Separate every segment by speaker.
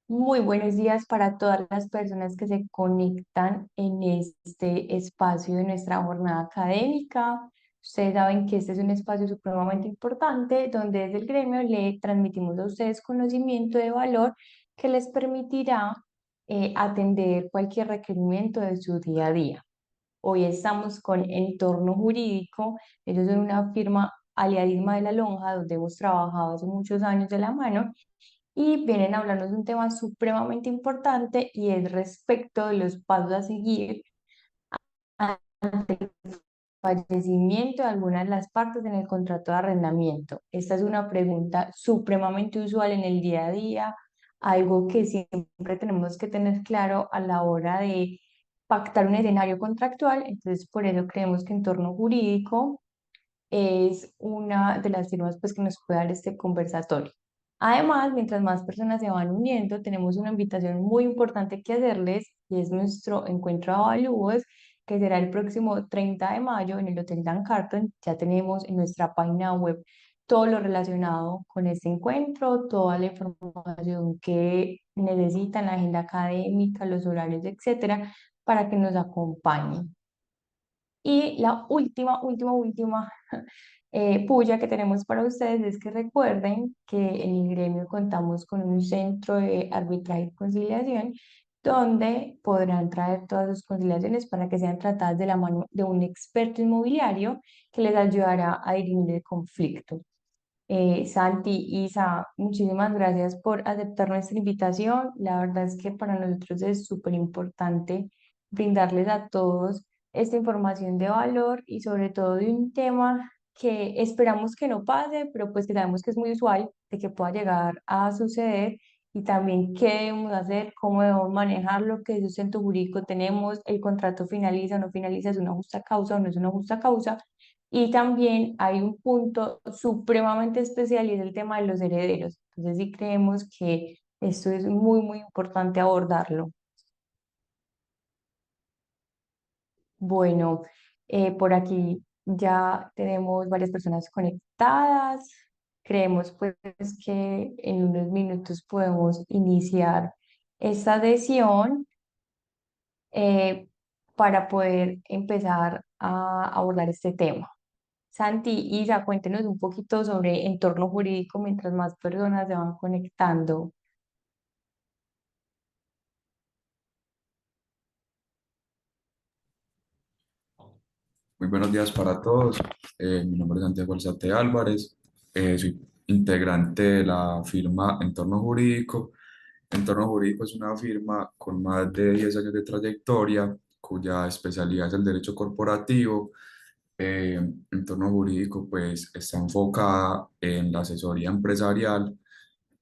Speaker 1: Muy buenos días para todas las personas que se conectan en este espacio de nuestra jornada académica. Ustedes saben que este es un espacio supremamente importante donde desde el gremio le transmitimos a ustedes conocimiento de valor que les permitirá atender cualquier requerimiento de su día a día. Hoy estamos con Entorno Jurídico. Ellos son una firma aliadisma de La Lonja, donde hemos trabajado hace muchos años de la mano y vienen a hablarnos de un tema supremamente importante y es respecto de los pasos a seguir ante el fallecimiento de alguna de las partes en el contrato de arrendamiento. Esta es una pregunta supremamente usual en el día a día, algo que siempre tenemos que tener claro a la hora de pactar un escenario contractual. Entonces, por eso creemos que Entorno Jurídico es una de las firmas pues, que nos puede dar este conversatorio. Además, mientras más personas se van uniendo, tenemos una invitación muy importante que hacerles y es nuestro encuentro de avalúos, que será el próximo 30 de mayo en el Hotel Dan Carton. Ya tenemos en nuestra página web todo lo relacionado con este encuentro, toda la información que necesitan, la agenda académica, los horarios, etcétera, para que nos acompañen. Y la última puya que tenemos para ustedes es que recuerden que en el gremio contamos con un centro de arbitraje y conciliación donde podrán traer todas sus conciliaciones para que sean tratadas de la mano de un experto inmobiliario que les ayudará a dirimir el conflicto. Santi, Isa, muchísimas gracias por aceptar nuestra invitación. La verdad es que para nosotros es súper importante brindarles a todos esta información de valor y sobre todo de un tema que esperamos que no pase, pero pues que sabemos que es muy usual de que pueda llegar a suceder y también qué debemos hacer, cómo debemos manejarlo, qué sustento jurídico tenemos, el contrato finaliza o no finaliza, es una justa causa o no es una justa causa. Y también hay un punto supremamente especial y es el tema de los herederos. Entonces sí creemos que esto es muy importante abordarlo. Bueno, por aquí ya tenemos varias personas conectadas. Creemos pues que en unos minutos podemos iniciar esta sesión eh, para poder empezar a abordar este tema. Santi, Isa, cuéntenos un poquito sobre entorno jurídico mientras más personas se van conectando.
Speaker 2: Muy buenos días para todos. Mi nombre es Santiago Alzate Álvarez. Soy integrante de la firma Entorno Jurídico. Entorno Jurídico es una firma con más de 10 años de trayectoria, cuya especialidad es el derecho corporativo. Eh, Entorno Jurídico pues está enfocada en la asesoría empresarial,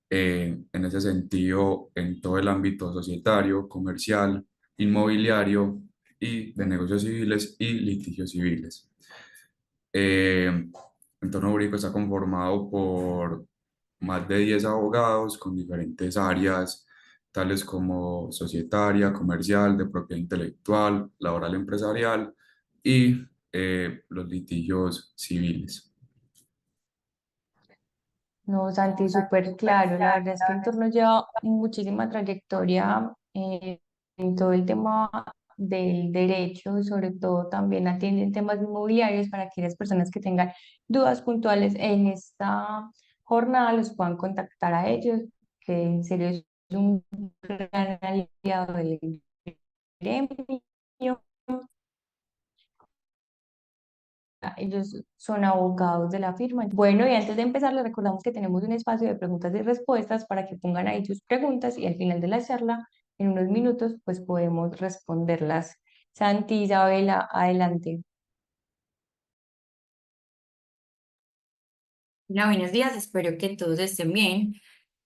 Speaker 2: en ese sentido, en todo el ámbito societario, comercial, inmobiliario y de negocios civiles y litigios civiles. El entorno jurídico está conformado por más de 10 abogados con diferentes áreas, tales como societaria, comercial, de propiedad intelectual, laboral empresarial y los litigios civiles.
Speaker 1: No, Santi, súper claro. La verdad es que Entorno lleva muchísima trayectoria en todo el tema del derecho y sobre todo también atienden temas inmobiliarios para aquellas personas que tengan dudas puntuales en esta jornada los puedan contactar a ellos, que en serio es un gran aliado del gremio. Ellos son abogados de la firma. Bueno, y antes de empezar, les recordamos que tenemos un espacio de preguntas y respuestas para que pongan ahí sus preguntas y al final de la charla, en unos minutos, pues podemos responderlas. Santi, Isabela, adelante.
Speaker 3: Hola, buenos días, espero que todos estén bien.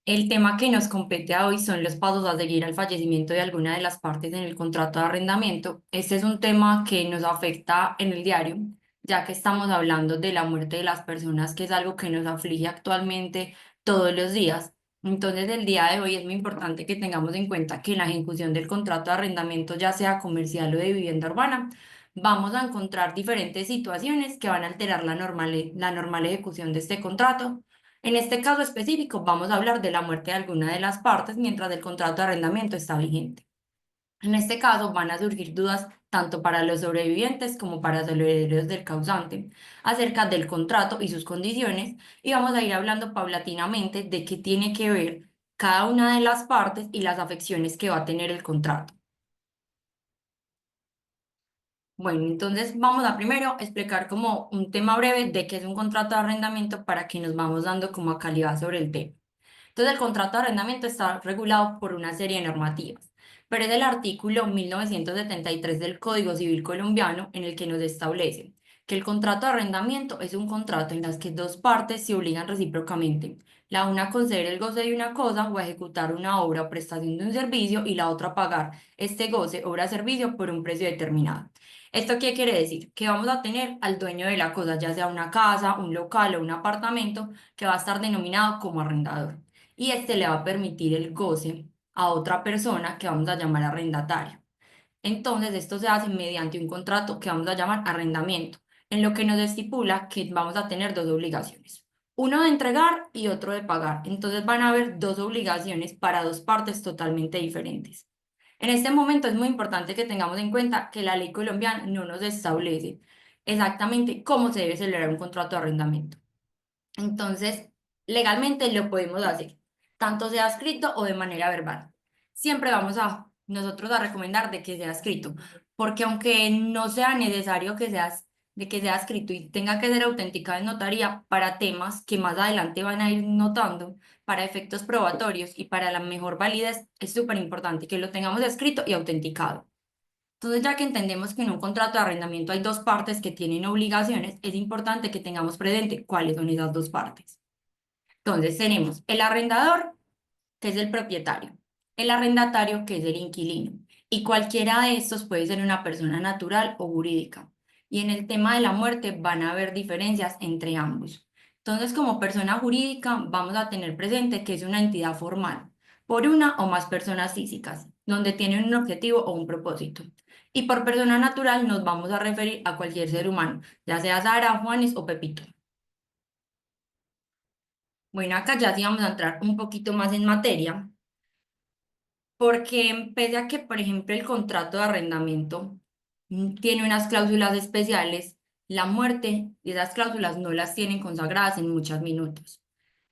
Speaker 3: El tema que nos compete a hoy son los pasos a seguir al fallecimiento de alguna de las partes en el contrato de arrendamiento. Este es un tema que nos afecta en el diario, ya que estamos hablando de la muerte de las personas, que es algo que nos aflige actualmente todos los días. Entonces, el día de hoy es muy importante que tengamos en cuenta que en la ejecución del contrato de arrendamiento, ya sea comercial o de vivienda urbana, vamos a encontrar diferentes situaciones que van a alterar la normal ejecución de este contrato. En este caso específico vamos a hablar de la muerte de alguna de las partes mientras el contrato de arrendamiento está vigente. En este caso van a surgir dudas tanto para los sobrevivientes como para los herederos del causante acerca del contrato y sus condiciones, y vamos a ir hablando paulatinamente de qué tiene que ver cada una de las partes y las afecciones que va a tener el contrato. Bueno, entonces vamos a primero explicar como un tema breve de qué es un contrato de arrendamiento para que nos vamos dando como a calidad sobre el tema. Entonces, el contrato de arrendamiento está regulado por una serie de normativas, pero es el artículo 1973 del Código Civil colombiano en el que nos establece que el contrato de arrendamiento es un contrato en las que dos partes se obligan recíprocamente, la una a conceder el goce de una cosa o a ejecutar una obra o prestación de un servicio y la otra a pagar este goce, obra o servicio por un precio determinado. ¿Esto qué quiere decir? Que vamos a tener al dueño de la cosa, ya sea una casa, un local o un apartamento, que va a estar denominado como arrendador y este le va a permitir el goce a otra persona que vamos a llamar arrendatario. Entonces, esto se hace mediante un contrato que vamos a llamar arrendamiento, en lo que nos estipula que vamos a tener dos obligaciones, uno de entregar y otro de pagar. Entonces van a haber dos obligaciones para dos partes totalmente diferentes. En este momento es muy importante que tengamos en cuenta que la ley colombiana no nos establece exactamente cómo se debe celebrar un contrato de arrendamiento. Entonces, legalmente lo podemos hacer, tanto sea escrito o de manera verbal. Siempre vamos a nosotros a recomendar de que sea escrito, porque aunque no sea necesario de que sea escrito y tenga que ser autenticado en notaría para temas que más adelante van a ir notando, para efectos probatorios y para la mejor validez, es súper importante que lo tengamos escrito y autenticado. Entonces, ya que entendemos que en un contrato de arrendamiento hay dos partes que tienen obligaciones, es importante que tengamos presente cuáles son esas dos partes. Entonces, tenemos el arrendador, que es el propietario, el arrendatario, que es el inquilino, y cualquiera de estos puede ser una persona natural o jurídica. Y en el tema de la muerte van a haber diferencias entre ambos. Entonces, como persona jurídica, vamos a tener presente que es una entidad formal por una o más personas físicas, donde tienen un objetivo o un propósito. Y por persona natural nos vamos a referir a cualquier ser humano, ya sea Sara, Juanes o Pepito. Bueno, acá ya sí vamos a entrar un poquito más en materia, porque pese a que, por ejemplo, el contrato de arrendamiento tiene unas cláusulas especiales, la muerte y esas cláusulas no las tienen consagradas en muchos minutos.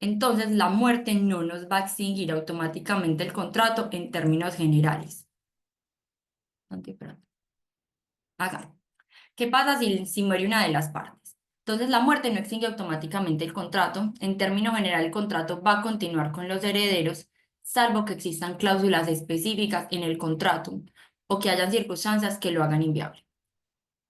Speaker 3: Entonces, la muerte no nos va a extinguir automáticamente el contrato en términos generales. Acá. ¿Qué pasa si muere una de las partes? Entonces, la muerte no extingue automáticamente el contrato. En términos general, el contrato va a continuar con los herederos, salvo que existan cláusulas específicas en el contrato o que hayan circunstancias que lo hagan inviable.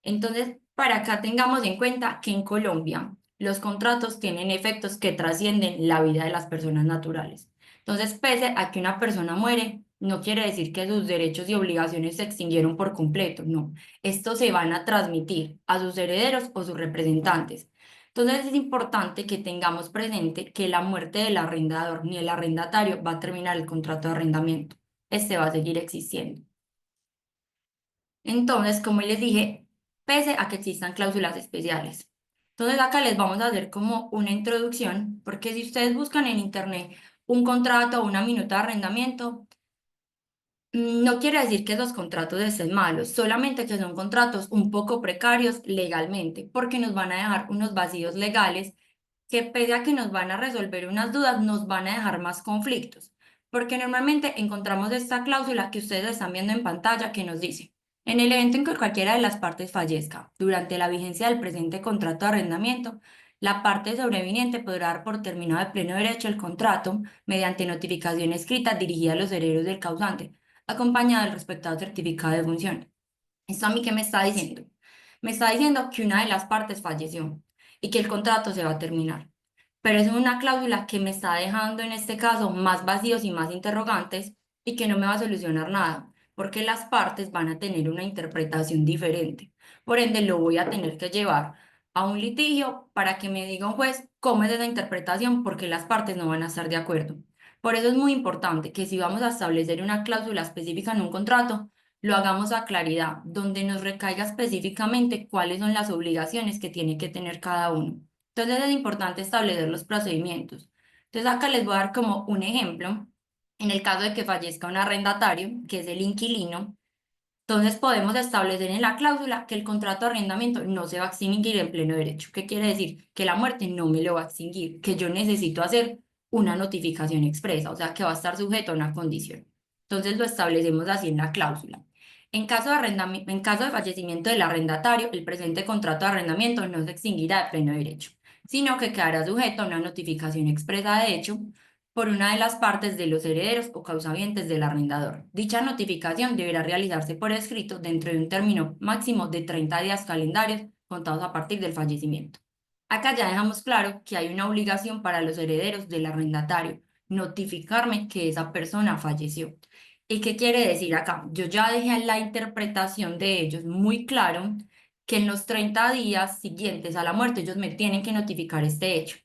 Speaker 3: Entonces, para acá tengamos en cuenta que en Colombia los contratos tienen efectos que trascienden la vida de las personas naturales. Entonces, pese a que una persona muere, no quiere decir que sus derechos y obligaciones se extinguieron por completo, no. Estos se van a transmitir a sus herederos o sus representantes. Entonces, es importante que tengamos presente que la muerte del arrendador ni el arrendatario va a terminar el contrato de arrendamiento. Este va a seguir existiendo. Entonces, como les dije, pese a que existan cláusulas especiales. Entonces, acá les vamos a hacer como una introducción, porque si ustedes buscan en internet un contrato o una minuta de arrendamiento, no quiere decir que esos contratos estén malos, solamente que son contratos un poco precarios legalmente, porque nos van a dejar unos vacíos legales que pese a que nos van a resolver unas dudas, nos van a dejar más conflictos, porque normalmente encontramos esta cláusula que ustedes están viendo en pantalla que nos dice, en el evento en que cualquiera de las partes fallezca durante la vigencia del presente contrato de arrendamiento, la parte sobreviniente podrá dar por terminado de pleno derecho el contrato mediante notificación escrita dirigida a los herederos del causante, acompañada del respectivo certificado de función. ¿Esto a mí qué me está diciendo? Me está diciendo que una de las partes falleció y que el contrato se va a terminar. Pero es una cláusula que me está dejando en este caso más vacíos y más interrogantes y que no me va a solucionar nada, porque las partes van a tener una interpretación diferente. Por ende, lo voy a tener que llevar a un litigio para que me diga un juez cómo es esa interpretación, porque las partes no van a estar de acuerdo. Por eso es muy importante que si vamos a establecer una cláusula específica en un contrato, lo hagamos a claridad, donde nos recaiga específicamente cuáles son las obligaciones que tiene que tener cada uno. Entonces es importante establecer los procedimientos. Entonces acá les voy a dar como un ejemplo. En el caso de que fallezca un arrendatario, que es el inquilino, entonces podemos establecer en la cláusula que el contrato de arrendamiento no se va a extinguir en pleno derecho. ¿Qué quiere decir? Que la muerte no me lo va a extinguir, que yo necesito hacer una notificación expresa, o sea, que va a estar sujeto a una condición. Entonces lo establecemos así en la cláusula. En caso de fallecimiento del arrendatario, el presente contrato de arrendamiento no se extinguirá de pleno derecho, sino que quedará sujeto a una notificación expresa de hecho por una de las partes de los herederos o causavientes del arrendador. Dicha notificación deberá realizarse por escrito dentro de un término máximo de 30 días calendarios contados a partir del fallecimiento. Acá ya dejamos claro que hay una obligación para los herederos del arrendatario, notificarme que esa persona falleció. ¿Y qué quiere decir acá? Yo ya dejé la interpretación de ellos muy claro que en los 30 días siguientes a la muerte ellos me tienen que notificar este hecho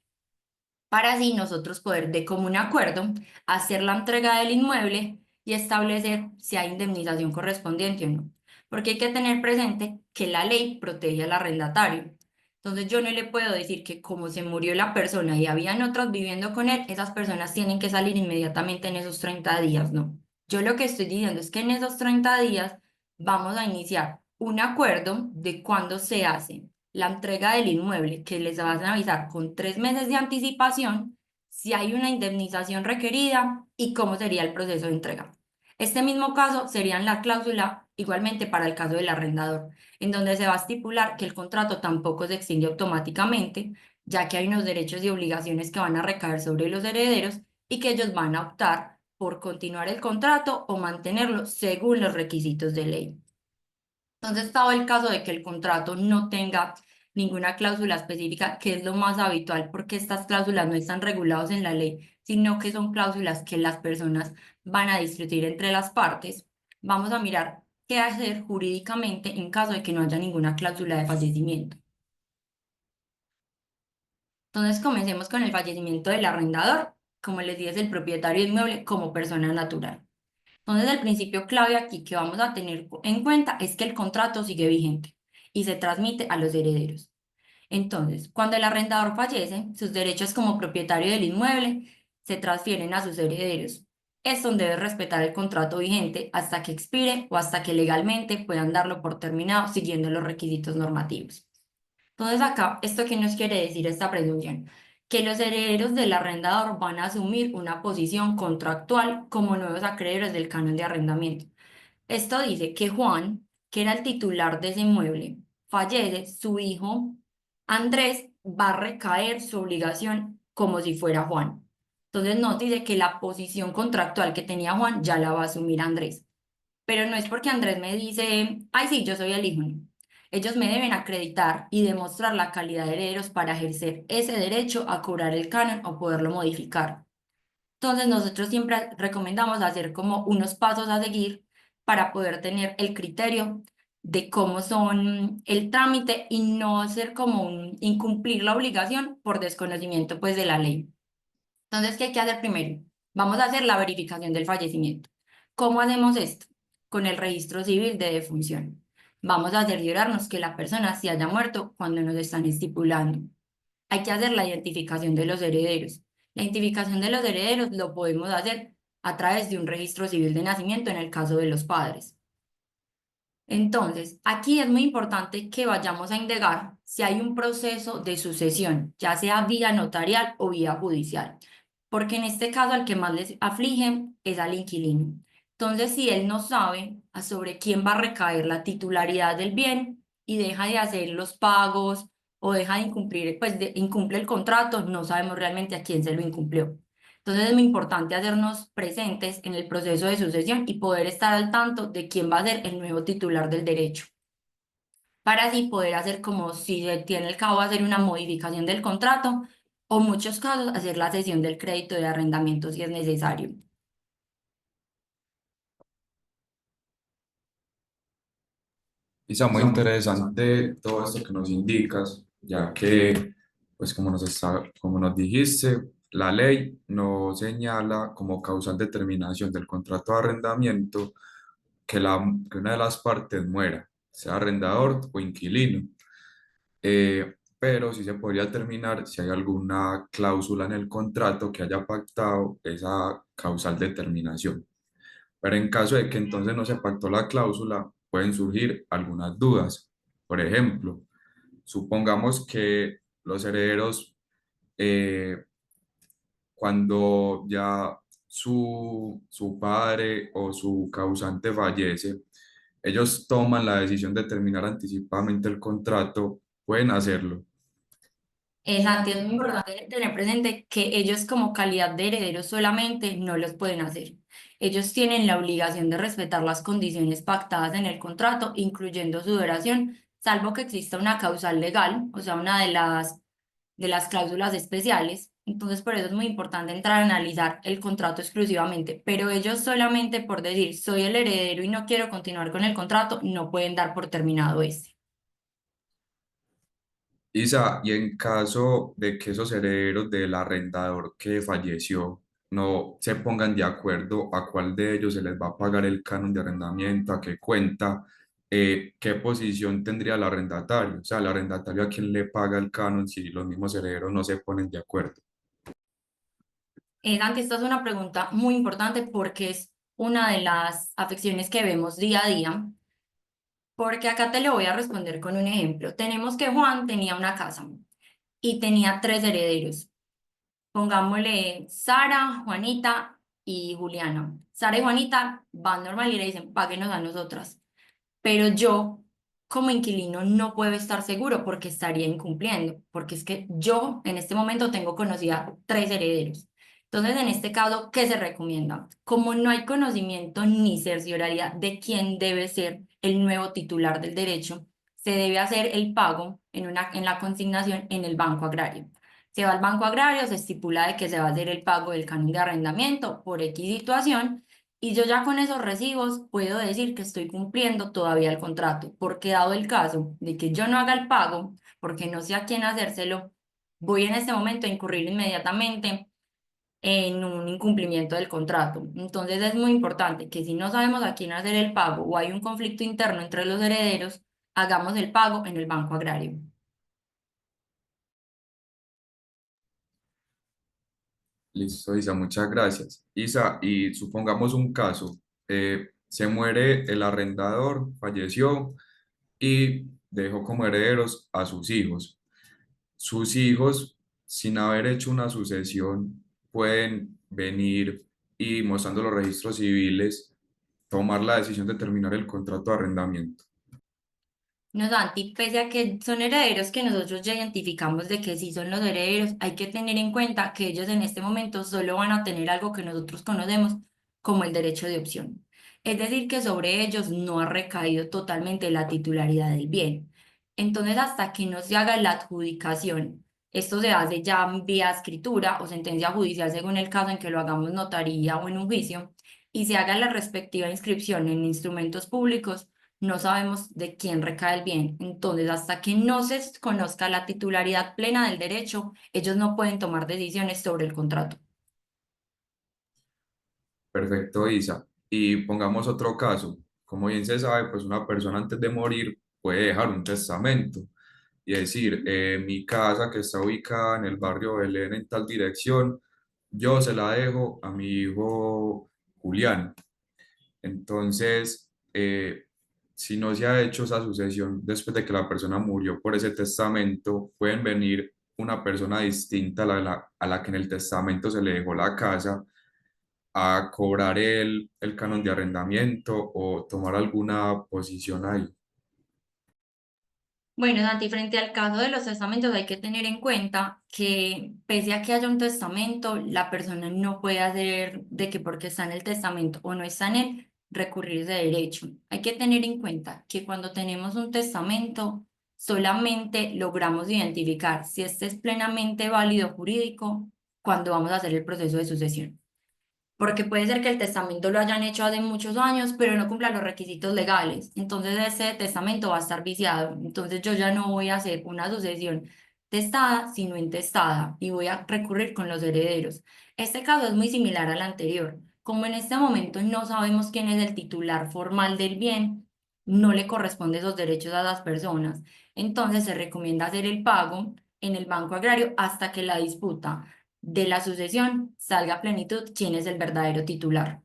Speaker 3: para así nosotros poder de común acuerdo hacer la entrega del inmueble y establecer si hay indemnización correspondiente o no. Porque hay que tener presente que la ley protege al arrendatario. Entonces yo no le puedo decir que como se murió la persona y habían otras viviendo con él, esas personas tienen que salir inmediatamente en esos 30 días, no. Yo lo que estoy diciendo es que en esos 30 días vamos a iniciar un acuerdo de cuándo se hace la entrega del inmueble, que les van a avisar con 3 meses de anticipación si hay una indemnización requerida y cómo sería el proceso de entrega. Este mismo caso sería en la cláusula igualmente para el caso del arrendador, en donde se va a estipular que el contrato tampoco se extingue automáticamente, ya que hay unos derechos y obligaciones que van a recaer sobre los herederos y que ellos van a optar por continuar el contrato o mantenerlo según los requisitos de ley. Entonces, estaba el caso de que el contrato no tenga ninguna cláusula específica, que es lo más habitual, porque estas cláusulas no están reguladas en la ley, sino que son cláusulas que las personas van a discutir entre las partes. Vamos a mirar qué hacer jurídicamente en caso de que no haya ninguna cláusula de fallecimiento. Entonces, comencemos con el fallecimiento del arrendador. Como les dije, es el propietario del inmueble como persona natural. Entonces, el principio clave aquí que vamos a tener en cuenta es que el contrato sigue vigente y se transmite a los herederos. Entonces, cuando el arrendador fallece, sus derechos como propietario del inmueble se transfieren a sus herederos. Estos deben respetar el contrato vigente hasta que expire o hasta que legalmente puedan darlo por terminado siguiendo los requisitos normativos. Entonces acá, ¿esto qué nos quiere decir esta presunción? Que los herederos del arrendador van a asumir una posición contractual como nuevos acreedores del canon de arrendamiento. Esto dice que Juan, que era el titular de ese inmueble, fallece, su hijo Andrés va a recaer su obligación como si fuera Juan. Entonces nos dice que la posición contractual que tenía Juan ya la va a asumir Andrés. Pero no es porque Andrés me dice, ay, sí, yo soy el hijo. No. Ellos me deben acreditar y demostrar la calidad de herederos para ejercer ese derecho a cobrar el canon o poderlo modificar. Entonces, nosotros siempre recomendamos hacer como unos pasos a seguir para poder tener el criterio de cómo son el trámite y no hacer como un incumplir la obligación por desconocimiento pues de la ley. Entonces, ¿qué hay que hacer primero? Vamos a hacer la verificación del fallecimiento. ¿Cómo hacemos esto? Con el registro civil de defunción. Vamos a cerciorarnos que la persona se haya muerto cuando nos están estipulando. Hay que hacer la identificación de los herederos. La identificación de los herederos lo podemos hacer a través de un registro civil de nacimiento en el caso de los padres. Entonces, aquí es muy importante que vayamos a indagar si hay un proceso de sucesión, ya sea vía notarial o vía judicial, porque en este caso al que más les aflige es al inquilino. Entonces, si él no sabe sobre quién va a recaer la titularidad del bien y deja de hacer los pagos o deja de incumplir, pues incumple el contrato, no sabemos realmente a quién se lo incumplió. Entonces es muy importante hacernos presentes en el proceso de sucesión y poder estar al tanto de quién va a ser el nuevo titular del derecho, para así poder hacer como si se tiene el cabo hacer una modificación del contrato o en muchos casos hacer la cesión del crédito de arrendamiento si es necesario.
Speaker 2: Isa, muy interesante todo esto que nos indicas, ya que, pues como nos dijiste, la ley no señala como causal de terminación del contrato de arrendamiento que una de las partes muera, sea arrendador o inquilino. pero sí se podría terminar si hay alguna cláusula en el contrato que haya pactado esa causal de terminación. Pero en caso de que entonces no se pactó la cláusula, pueden surgir algunas dudas. Por ejemplo, supongamos que los herederos, cuando ya su padre o su causante fallece, ellos toman la decisión de terminar anticipadamente el contrato, pueden hacerlo.
Speaker 3: Santi, es muy importante tener presente que ellos como calidad de herederos solamente no los pueden hacer. Ellos tienen la obligación de respetar las condiciones pactadas en el contrato, incluyendo su duración, salvo que exista una causal legal, o sea, una de las cláusulas especiales. Entonces, por eso es muy importante entrar a analizar el contrato exclusivamente, pero ellos solamente por decir soy el heredero y no quiero continuar con el contrato, no pueden dar por terminado este.
Speaker 2: Isa, y en caso de que esos herederos del arrendador que falleció no se pongan de acuerdo a cuál de ellos se les va a pagar el canon de arrendamiento, a qué cuenta, ¿qué posición tendría el arrendatario? O sea, el arrendatario a quién le paga el canon si los mismos herederos no se ponen de acuerdo.
Speaker 3: Santi, esta es una pregunta muy importante porque es una de las afecciones que vemos día a día, porque acá te lo voy a responder con un ejemplo. Tenemos que Juan tenía una casa y tenía tres herederos. Pongámosle Sara, Juanita y Juliana. Sara y Juanita van normal y le dicen, páguenos a nosotras. Pero yo, como inquilino, no puedo estar seguro porque estaría incumpliendo, porque es que yo en este momento tengo conocida tres herederos. Entonces, en este caso, ¿qué se recomienda? Como no hay conocimiento ni cerciorariedad de quién debe ser el nuevo titular del derecho, se debe hacer el pago en la consignación en el Banco Agrario. Se va al Banco Agrario, se estipula de que se va a hacer el pago del canon de arrendamiento por X situación y yo ya con esos recibos puedo decir que estoy cumpliendo todavía el contrato, porque dado el caso de que yo no haga el pago, porque no sé a quién hacérselo, voy en este momento a incurrir inmediatamente en un incumplimiento del contrato. Entonces es muy importante que si no sabemos a quién hacer el pago o hay un conflicto interno entre los herederos, hagamos el pago en el Banco Agrario.
Speaker 2: Listo, Isa, muchas gracias. Isa, y supongamos un caso, se muere el arrendador, falleció y dejó como herederos a sus hijos. Sus hijos, sin haber hecho una sucesión, pueden venir y mostrando los registros civiles, tomar la decisión de terminar el contrato de arrendamiento.
Speaker 3: No, Santi, pese a que son herederos que nosotros ya identificamos de que sí son los herederos, hay que tener en cuenta que ellos en este momento solo van a tener algo que nosotros conocemos como el derecho de opción. Es decir, que sobre ellos no ha recaído totalmente la titularidad del bien. Entonces, hasta que no se haga la adjudicación, esto se hace ya vía escritura o sentencia judicial según el caso en que lo hagamos notaría o en un juicio, y se haga la respectiva inscripción en instrumentos públicos no sabemos de quién recae el bien. Entonces, hasta que no se conozca la titularidad plena del derecho, ellos no pueden tomar decisiones sobre el contrato.
Speaker 2: Perfecto, Isa. Y pongamos otro caso. Como bien se sabe, pues una persona antes de morir puede dejar un testamento y decir, mi casa que está ubicada en el barrio Belén en tal dirección, yo se la dejo a mi hijo Julián. Entonces, si no se ha hecho esa sucesión después de que la persona murió por ese testamento, pueden venir una persona distinta a la que en el testamento se le dejó la casa a cobrar el canon de arrendamiento o tomar alguna posición ahí.
Speaker 3: Bueno, Santi, frente al caso de los testamentos hay que tener en cuenta que pese a que haya un testamento, la persona no puede hacer de que porque está en el testamento o no está en él, recurrir ese derecho. Hay que tener en cuenta que cuando tenemos un testamento, solamente logramos identificar si este es plenamente válido jurídico cuando vamos a hacer el proceso de sucesión. Porque puede ser que el testamento lo hayan hecho hace muchos años, pero no cumpla los requisitos legales. Entonces ese testamento va a estar viciado. Entonces yo ya no voy a hacer una sucesión testada, sino intestada, y voy a recurrir con los herederos. Este caso es muy similar al anterior. Como en este momento no sabemos quién es el titular formal del bien, no le corresponde esos derechos a las personas. Entonces se recomienda hacer el pago en el Banco Agrario hasta que la disputa de la sucesión salga a plenitud quién es el verdadero titular.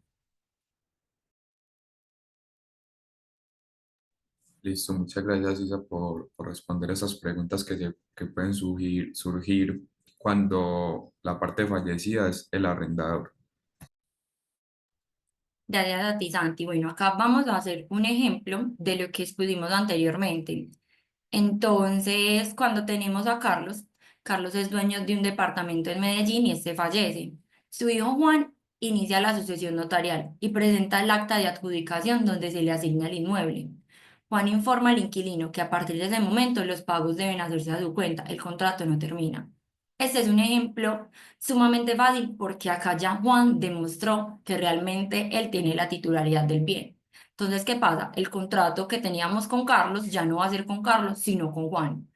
Speaker 2: Listo, muchas gracias, Isa, por responder esas preguntas que pueden surgir cuando la parte fallecida es el arrendador.
Speaker 3: Gracias a ti, Santi. Bueno, acá vamos a hacer un ejemplo de lo que expusimos anteriormente. Entonces, cuando tenemos a Carlos, Carlos es dueño de un departamento en Medellín y este fallece. Su hijo Juan inicia la sucesión notarial y presenta el acta de adjudicación donde se le asigna el inmueble. Juan informa al inquilino que a partir de ese momento los pagos deben hacerse a su cuenta, el contrato no termina. Este es un ejemplo sumamente fácil porque acá ya Juan demostró que realmente él tiene la titularidad del bien. Entonces, ¿qué pasa? El contrato que teníamos con Carlos ya no va a ser con Carlos, sino con Juan,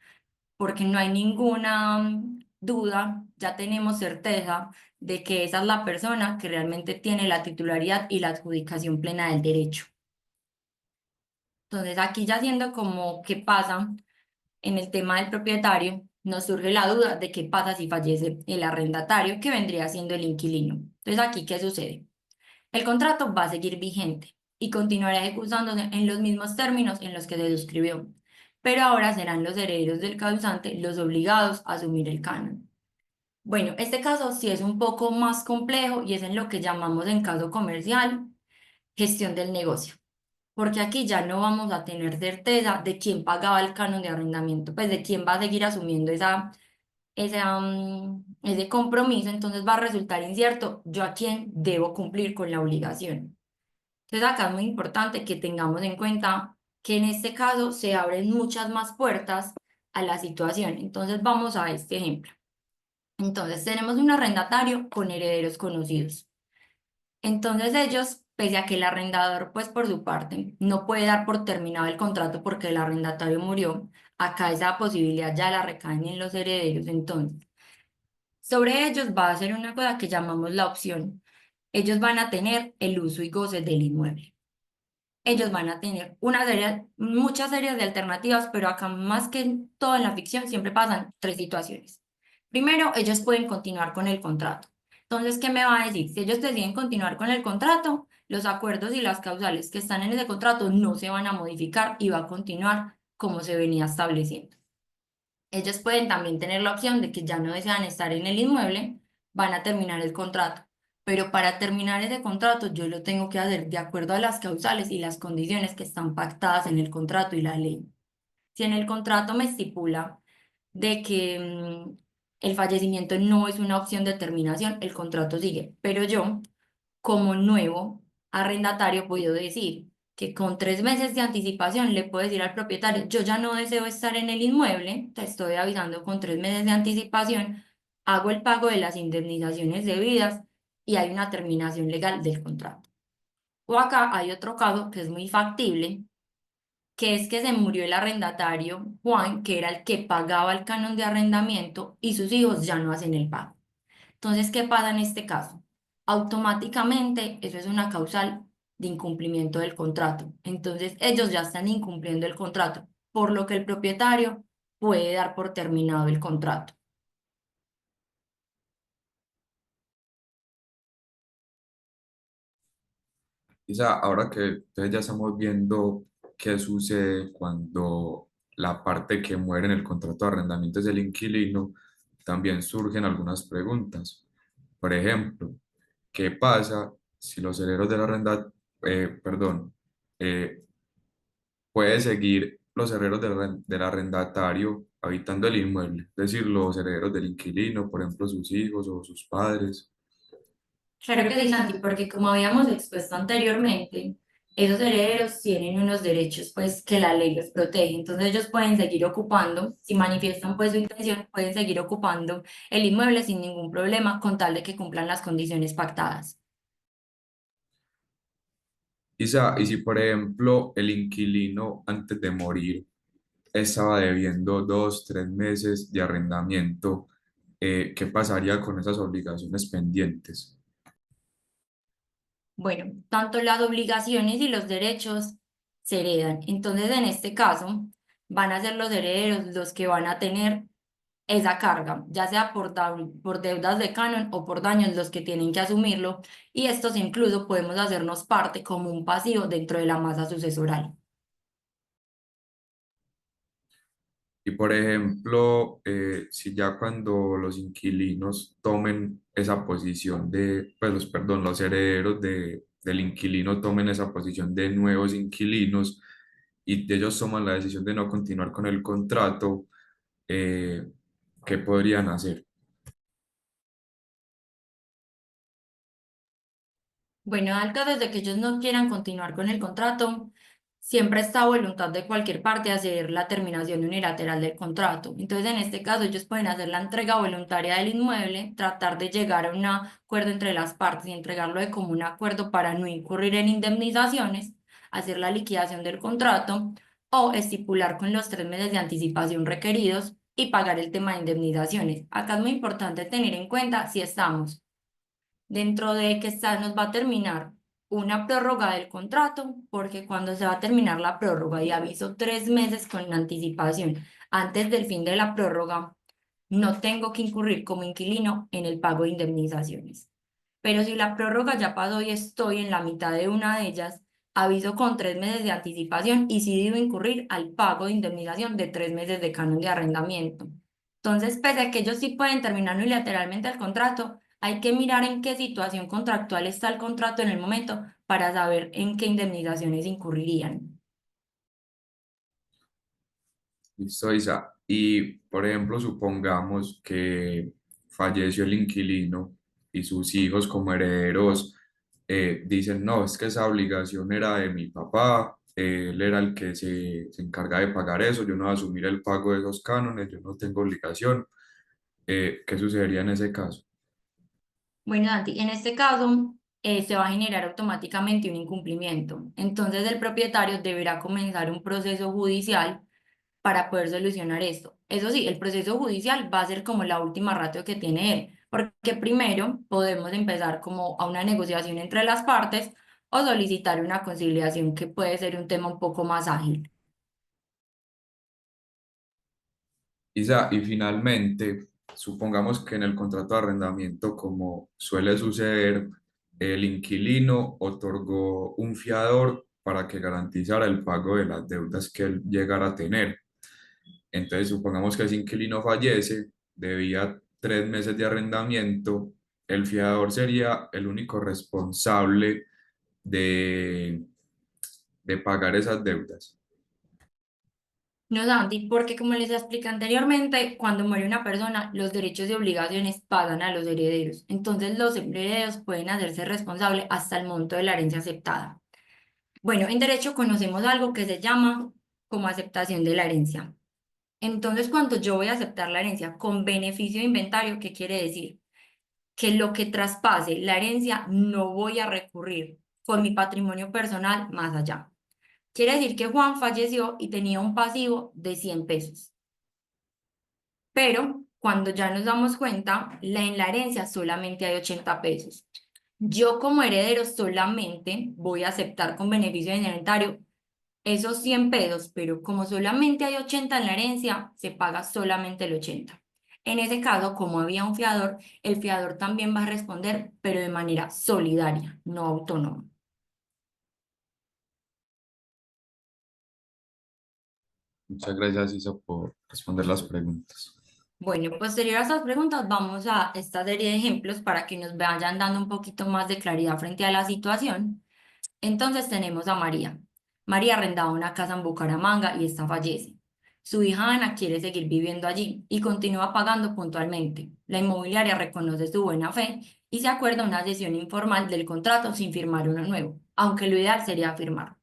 Speaker 3: porque no hay ninguna duda, ya tenemos certeza de que esa es la persona que realmente tiene la titularidad y la adjudicación plena del derecho. Entonces, aquí ya siendo como qué pasa en el tema del propietario, nos surge la duda de qué pasa si fallece el arrendatario, que vendría siendo el inquilino. Entonces, aquí, ¿qué sucede? El contrato va a seguir vigente y continuará ejecutándose en los mismos términos en los que se suscribió, pero ahora serán los herederos del causante los obligados a asumir el canon. Bueno, este caso sí es un poco más complejo y es en lo que llamamos en caso comercial gestión del negocio, porque aquí ya no vamos a tener certeza de quién pagaba el canon de arrendamiento, pues de quién va a seguir asumiendo ese compromiso, entonces va a resultar incierto yo a quién debo cumplir con la obligación. Entonces acá es muy importante que tengamos en cuenta que en este caso se abren muchas más puertas a la situación. Entonces vamos a este ejemplo. Entonces tenemos un arrendatario con herederos conocidos. Entonces ellos, pese a que el arrendador, pues por su parte, no puede dar por terminado el contrato porque el arrendatario murió, acá esa posibilidad ya la recaen en los herederos. Entonces, sobre ellos va a ser una cosa que llamamos la opción. Ellos van a tener el uso y goce del inmueble. Ellos van a tener muchas series de alternativas, pero acá más que todo en la ficción siempre pasan tres situaciones. Primero, ellos pueden continuar con el contrato. Entonces, ¿qué me va a decir? Si ellos deciden continuar con el contrato, los acuerdos y las causales que están en ese contrato no se van a modificar y va a continuar como se venía estableciendo. Ellos pueden también tener la opción de que ya no desean estar en el inmueble, van a terminar el contrato. Pero para terminar ese contrato yo lo tengo que hacer de acuerdo a las causales y las condiciones que están pactadas en el contrato y la ley. Si en el contrato me estipula de que el fallecimiento no es una opción de terminación, el contrato sigue. Pero yo, como nuevo arrendatario, puedo decir que con 3 meses de anticipación le puedo decir al propietario, yo ya no deseo estar en el inmueble, te estoy avisando con 3 meses de anticipación, hago el pago de las indemnizaciones debidas y hay una terminación legal del contrato. O acá hay otro caso que es muy factible, que es que se murió el arrendatario Juan, que era el que pagaba el canon de arrendamiento y sus hijos ya no hacen el pago. Entonces, ¿qué pasa en este caso? Automáticamente eso es una causal de incumplimiento del contrato. Entonces, ellos ya están incumpliendo el contrato, por lo que el propietario puede dar por terminado el contrato.
Speaker 2: Isa, ahora que entonces ya estamos viendo qué sucede cuando la parte que muere en el contrato de arrendamiento es el inquilino, también surgen algunas preguntas. Por ejemplo, ¿qué pasa si los herederos del perdón, eh, puede seguir los herederos del arrendatario habitando el inmueble? Es decir, los herederos del inquilino, por ejemplo, sus hijos o sus padres.
Speaker 3: Claro que sí, Santi, porque como habíamos expuesto anteriormente, esos herederos tienen unos derechos pues que la ley les protege, entonces ellos pueden seguir ocupando, si manifiestan pues su intención, pueden seguir ocupando el inmueble sin ningún problema con tal de que cumplan las condiciones pactadas.
Speaker 2: Isa, y si por ejemplo el inquilino antes de morir estaba debiendo 2, 3 meses de arrendamiento, ¿qué pasaría con esas obligaciones pendientes?
Speaker 3: Bueno, tanto las obligaciones y los derechos se heredan. Entonces, en este caso, van a ser los herederos los que van a tener esa carga, ya sea por deudas de canon o por daños los que tienen que asumirlo, y estos incluso podemos hacernos parte como un pasivo dentro de la masa sucesoral.
Speaker 2: Y por ejemplo, si ya cuando los inquilinos tomen esa posición de, pues perdón, los herederos del inquilino tomen esa posición de nuevos inquilinos y ellos toman la decisión de no continuar con el contrato, eh, ¿qué podrían hacer?
Speaker 3: Bueno, al caso de que ellos no quieran continuar con el contrato, siempre está a voluntad de cualquier parte hacer la terminación unilateral del contrato. Entonces, en este caso, ellos pueden hacer la entrega voluntaria del inmueble, tratar de llegar a un acuerdo entre las partes y entregarlo de común acuerdo para no incurrir en indemnizaciones, hacer la liquidación del contrato o estipular con los 3 meses de anticipación requeridos y pagar el tema de indemnizaciones. Acá es muy importante tener en cuenta si estamos dentro de que nos va a terminar una prórroga del contrato, porque cuando se va a terminar la prórroga y aviso 3 meses con anticipación antes del fin de la prórroga, no tengo que incurrir como inquilino en el pago de indemnizaciones. Pero si la prórroga ya pasó y estoy en la mitad de una de ellas, aviso con 3 meses de anticipación y sí debo incurrir al pago de indemnización de 3 meses de canon de arrendamiento. Entonces, pese a que ellos sí pueden terminar unilateralmente el contrato, hay que mirar en qué situación contractual está el contrato en el momento para saber en qué indemnizaciones incurrirían.
Speaker 2: Listo, Isa. Y, por ejemplo, supongamos que falleció el inquilino y sus hijos como herederos dicen, no, es que esa obligación era de mi papá, él era el que se encarga de pagar eso, yo no voy a asumir el pago de esos cánones, yo no tengo obligación. ¿Qué sucedería en ese caso?
Speaker 3: Bueno, Dante, en este caso se va a generar automáticamente un incumplimiento. Entonces el propietario deberá comenzar un proceso judicial para poder solucionar esto. Eso sí, el proceso judicial va a ser como la última ratio que tiene él, porque primero podemos empezar como a una negociación entre las partes o solicitar una conciliación que puede ser un tema un poco más ágil.
Speaker 2: Isa, y finalmente, supongamos que en el contrato de arrendamiento, como suele suceder, el inquilino otorgó un fiador para que garantizara el pago de las deudas que él llegara a tener. Entonces, supongamos que ese inquilino fallece, debía 3 meses de arrendamiento, el fiador sería el único responsable de, de pagar esas deudas.
Speaker 3: No, Santi, porque como les expliqué anteriormente, cuando muere una persona, los derechos y obligaciones pasan a los herederos. Entonces, los herederos pueden hacerse responsables hasta el monto de la herencia aceptada. Bueno, en derecho conocemos algo que se llama como aceptación de la herencia. Entonces, cuando yo voy a aceptar la herencia con beneficio de inventario, ¿qué quiere decir? Que lo que traspase la herencia no voy a recurrir con mi patrimonio personal más allá. Quiere decir que Juan falleció y tenía un pasivo de 100 pesos. Pero cuando ya nos damos cuenta, en la herencia solamente hay 80 pesos. Yo como heredero solamente voy a aceptar con beneficio de inventario esos 100 pesos, pero como solamente hay 80 en la herencia, se paga solamente el 80. En ese caso, como había un fiador, el fiador también va a responder, pero de manera solidaria, no autónoma.
Speaker 2: Muchas gracias, Isa, por responder las preguntas.
Speaker 3: Bueno, posterior a estas preguntas, vamos a esta serie de ejemplos para que nos vayan dando un poquito más de claridad frente a la situación. Entonces tenemos a María. María arrendaba una casa en Bucaramanga y esta fallece. Su hija Ana quiere seguir viviendo allí y continúa pagando puntualmente. La inmobiliaria reconoce su buena fe y se acuerda una sesión informal del contrato sin firmar uno nuevo, aunque lo ideal sería firmar.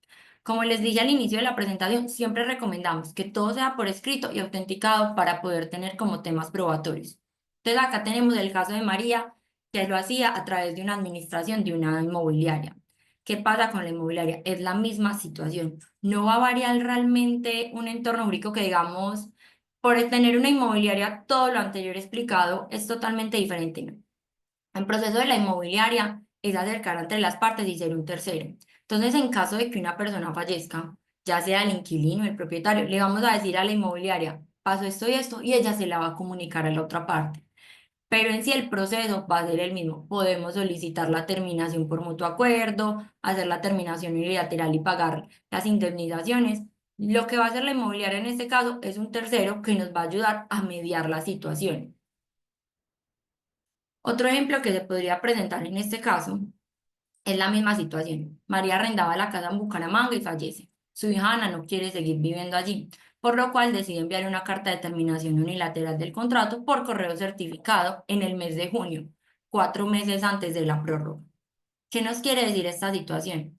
Speaker 3: Como les dije al inicio de la presentación, siempre recomendamos que todo sea por escrito y autenticado para poder tener como temas probatorios. Entonces acá tenemos el caso de María, que lo hacía a través de una administración de una inmobiliaria. ¿Qué pasa con la inmobiliaria? Es la misma situación. No va a variar realmente un entorno jurídico que digamos, por tener una inmobiliaria, todo lo anterior explicado es totalmente diferente, ¿no? El proceso de la inmobiliaria es acercar entre las partes y ser un tercero. Entonces, en caso de que una persona fallezca, ya sea el inquilino, el propietario, le vamos a decir a la inmobiliaria, pasó esto y ella se la va a comunicar a la otra parte. Pero en sí el proceso va a ser el mismo. Podemos solicitar la terminación por mutuo acuerdo, hacer la terminación unilateral y pagar las indemnizaciones. Lo que va a hacer la inmobiliaria en este caso es un tercero que nos va a ayudar a mediar la situación. Otro ejemplo que se podría presentar en este caso es la misma situación. María arrendaba la casa en Bucaramanga y fallece. Su hija Ana no quiere seguir viviendo allí, por lo cual decide enviar una carta de terminación unilateral del contrato por correo certificado en el mes de junio, 4 meses antes de la prórroga. ¿Qué nos quiere decir esta situación?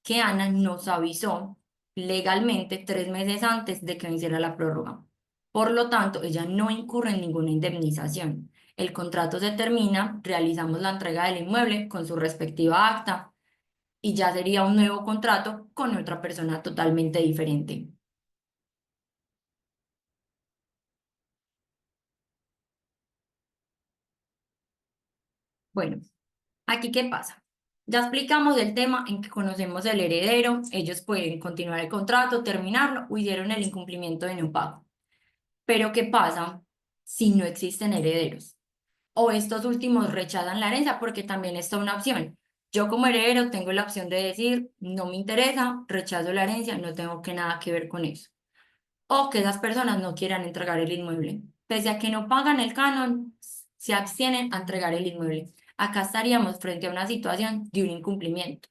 Speaker 3: Que Ana nos avisó legalmente 3 meses antes de que venciera la prórroga. Por lo tanto, ella no incurre en ninguna indemnización. El contrato se termina, realizamos la entrega del inmueble con su respectiva acta y ya sería un nuevo contrato con otra persona totalmente diferente. Bueno, ¿aquí qué pasa? Ya explicamos el tema en que conocemos el heredero, ellos pueden continuar el contrato, terminarlo o hicieron el incumplimiento de no pago. Pero ¿qué pasa si no existen herederos? O estos últimos rechazan la herencia porque también está una opción. Yo como heredero tengo la opción de decir, no me interesa, rechazo la herencia, no tengo que nada que ver con eso. O que esas personas no quieran entregar el inmueble. Pese a que no pagan el canon, se abstienen a entregar el inmueble. Acá estaríamos frente a una situación de un incumplimiento.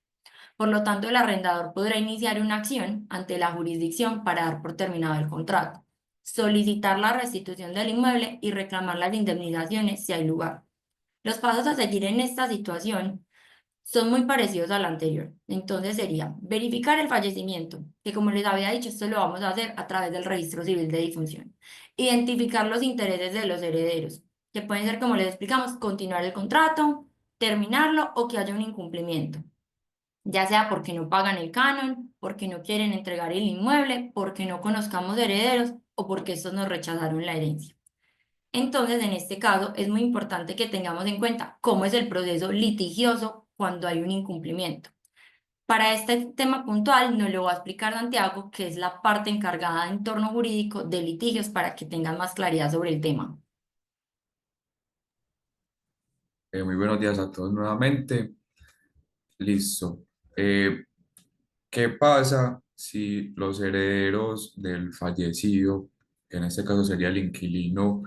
Speaker 3: Por lo tanto, el arrendador podrá iniciar una acción ante la jurisdicción para dar por terminado el contrato, solicitar la restitución del inmueble y reclamar las indemnizaciones si hay lugar. Los pasos a seguir en esta situación son muy parecidos al anterior. Entonces sería verificar el fallecimiento, que como les había dicho, esto lo vamos a hacer a través del registro civil de difunción. Identificar los intereses de los herederos, que pueden ser, como les explicamos, continuar el contrato, terminarlo o que haya un incumplimiento, ya sea porque no pagan el canon, porque no quieren entregar el inmueble, porque no conozcamos herederos o porque estos nos rechazaron la herencia. Entonces, en este caso, es muy importante que tengamos en cuenta cómo es el proceso litigioso cuando hay un incumplimiento. Para este tema puntual, nos lo va a explicar Santiago, que es la parte encargada de entorno jurídico de litigios, para que tengan más claridad sobre el tema.
Speaker 2: Muy buenos días a todos nuevamente. Listo. Eh, ¿Qué pasa si los herederos del fallecido, que en este caso sería el inquilino,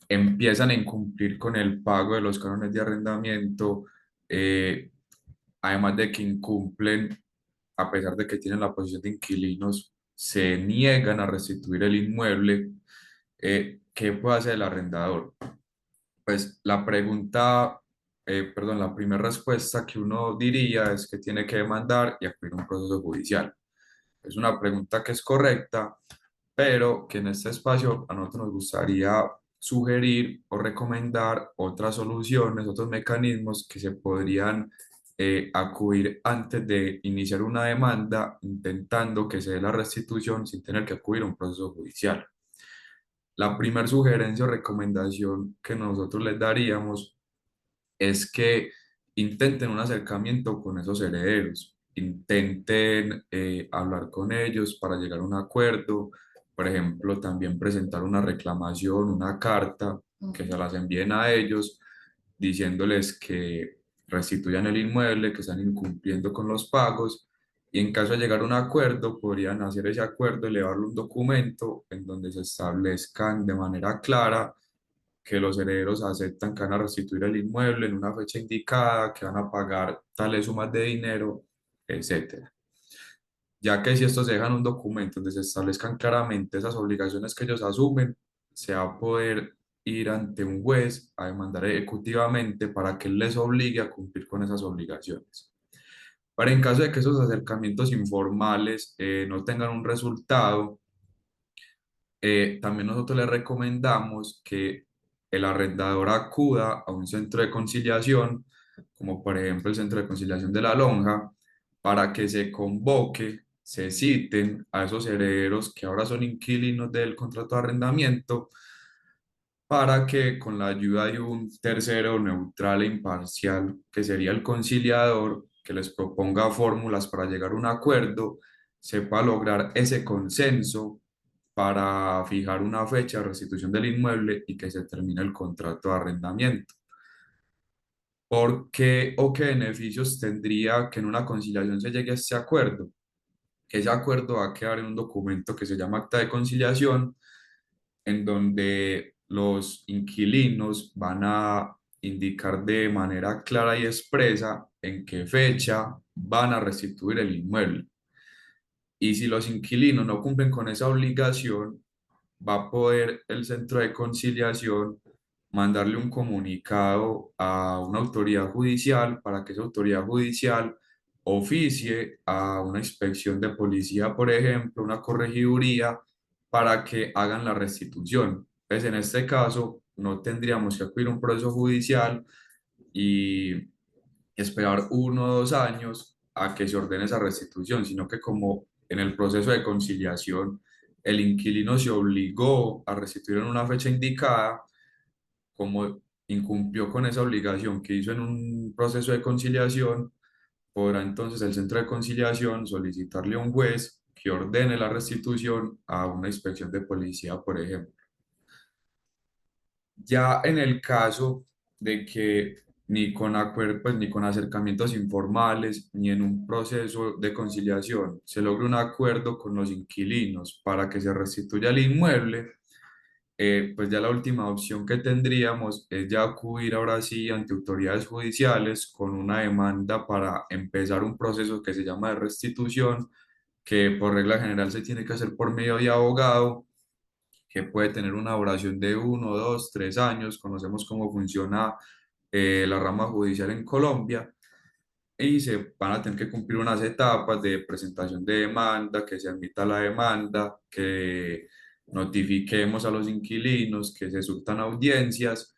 Speaker 2: empiezan a incumplir con el pago de los cánones de arrendamiento, eh, además de que incumplen, a pesar de que tienen la posición de inquilinos, se niegan a restituir el inmueble? ¿Qué puede hacer el arrendador? Pues la pregunta, perdón, la primera respuesta que uno diría es que tiene que demandar y acudir a un proceso judicial. Es una pregunta que es correcta, pero que en este espacio a nosotros nos gustaría sugerir o recomendar otras soluciones, otros mecanismos que se podrían acudir antes de iniciar una demanda, intentando que se dé la restitución sin tener que acudir a un proceso judicial. La primera sugerencia o recomendación que nosotros les daríamos es que intenten un acercamiento con esos herederos, intenten hablar con ellos para llegar a un acuerdo, por ejemplo, también presentar una reclamación, una carta que se las envíen a ellos diciéndoles que restituyan el inmueble, que están incumpliendo con los pagos y en caso de llegar a un acuerdo, podrían hacer ese acuerdo, elevarle un documento en donde se establezcan de manera clara que los herederos aceptan que van a restituir el inmueble en una fecha indicada, que van a pagar tales sumas de dinero, etcétera. Ya que si esto se deja en un documento donde se establezcan claramente esas obligaciones que ellos asumen, se va a poder ir ante un juez a demandar ejecutivamente para que él les obligue a cumplir con esas obligaciones. Para en caso de que esos acercamientos informales no tengan un resultado, también nosotros les recomendamos que el arrendador acuda a un centro de conciliación, como por ejemplo el Centro de Conciliación de la Lonja, para que se convoque, se citen a esos herederos que ahora son inquilinos del contrato de arrendamiento, para que con la ayuda de un tercero neutral e imparcial, que sería el conciliador, que les proponga fórmulas para llegar a un acuerdo, se pueda lograr ese consenso para fijar una fecha de restitución del inmueble y que se termine el contrato de arrendamiento. ¿Por qué o qué beneficios tendría que en una conciliación se llegue a este acuerdo? Que ese acuerdo va a quedar en un documento que se llama acta de conciliación, en donde los inquilinos van a indicar de manera clara y expresa en qué fecha van a restituir el inmueble. Y si los inquilinos no cumplen con esa obligación, va a poder el centro de conciliación mandarle un comunicado a una autoridad judicial para que esa autoridad judicial oficie a una inspección de policía, por ejemplo, una corregiduría, para que hagan la restitución. Pues en este caso no tendríamos que acudir a un proceso judicial y esperar 1 o 2 años a que se ordene esa restitución, sino que como en el proceso de conciliación el inquilino se obligó a restituir en una fecha indicada, como incumplió con esa obligación que hizo en un proceso de conciliación, podrá entonces el centro de conciliación solicitarle a un juez que ordene la restitución a una inspección de policía, por ejemplo. Ya en el caso de que ni con acuerdo, pues, ni con acercamientos informales, ni en un proceso de conciliación se logre un acuerdo con los inquilinos para que se restituya el inmueble, pues ya la última opción que tendríamos es ya acudir ahora sí ante autoridades judiciales con una demanda para empezar un proceso que se llama de restitución, que por regla general se tiene que hacer por medio de abogado, que puede tener una duración de 1, 2, 3 años. Conocemos cómo funciona la rama judicial en Colombia y se van a tener que cumplir unas etapas de presentación de demanda, que se admita la demanda, que notifiquemos a los inquilinos, que se surtan audiencias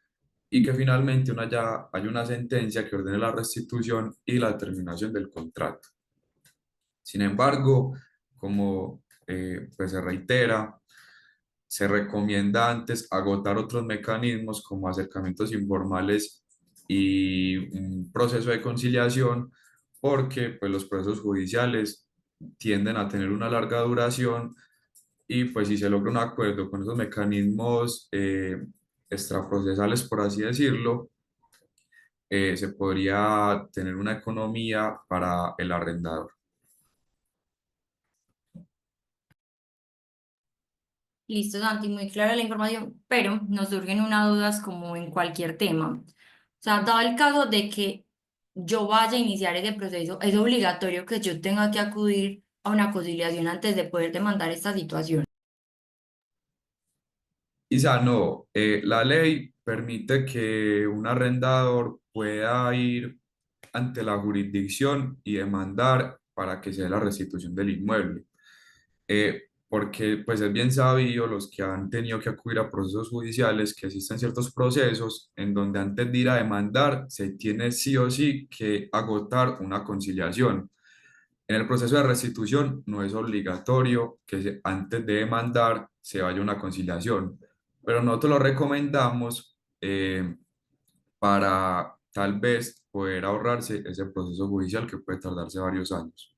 Speaker 2: y que finalmente haya una sentencia que ordene la restitución y la terminación del contrato. Sin embargo, como pues se reitera, se recomienda antes agotar otros mecanismos como acercamientos informales y un proceso de conciliación, porque pues, los procesos judiciales tienden a tener una larga duración y pues si se logra un acuerdo con esos mecanismos extraprocesales, por así decirlo, se podría tener una economía para el arrendador.
Speaker 3: Listo, Santi, muy clara la información, pero nos surgen unas dudas como en cualquier tema. O sea, dado el caso de que yo vaya a iniciar ese proceso, es obligatorio que yo tenga que acudir a una conciliación antes de poder demandar esta situación.
Speaker 2: Isa, no, la ley permite que un arrendador pueda ir ante la jurisdicción y demandar para que se dé la restitución del inmueble. Porque pues es bien sabido los que han tenido que acudir a procesos judiciales que existen ciertos procesos en donde antes de ir a demandar se tiene sí o sí que agotar una conciliación. En el proceso de restitución no es obligatorio que antes de demandar se vaya a una conciliación, pero nosotros lo recomendamos para tal vez poder ahorrarse ese proceso judicial que puede tardarse varios años.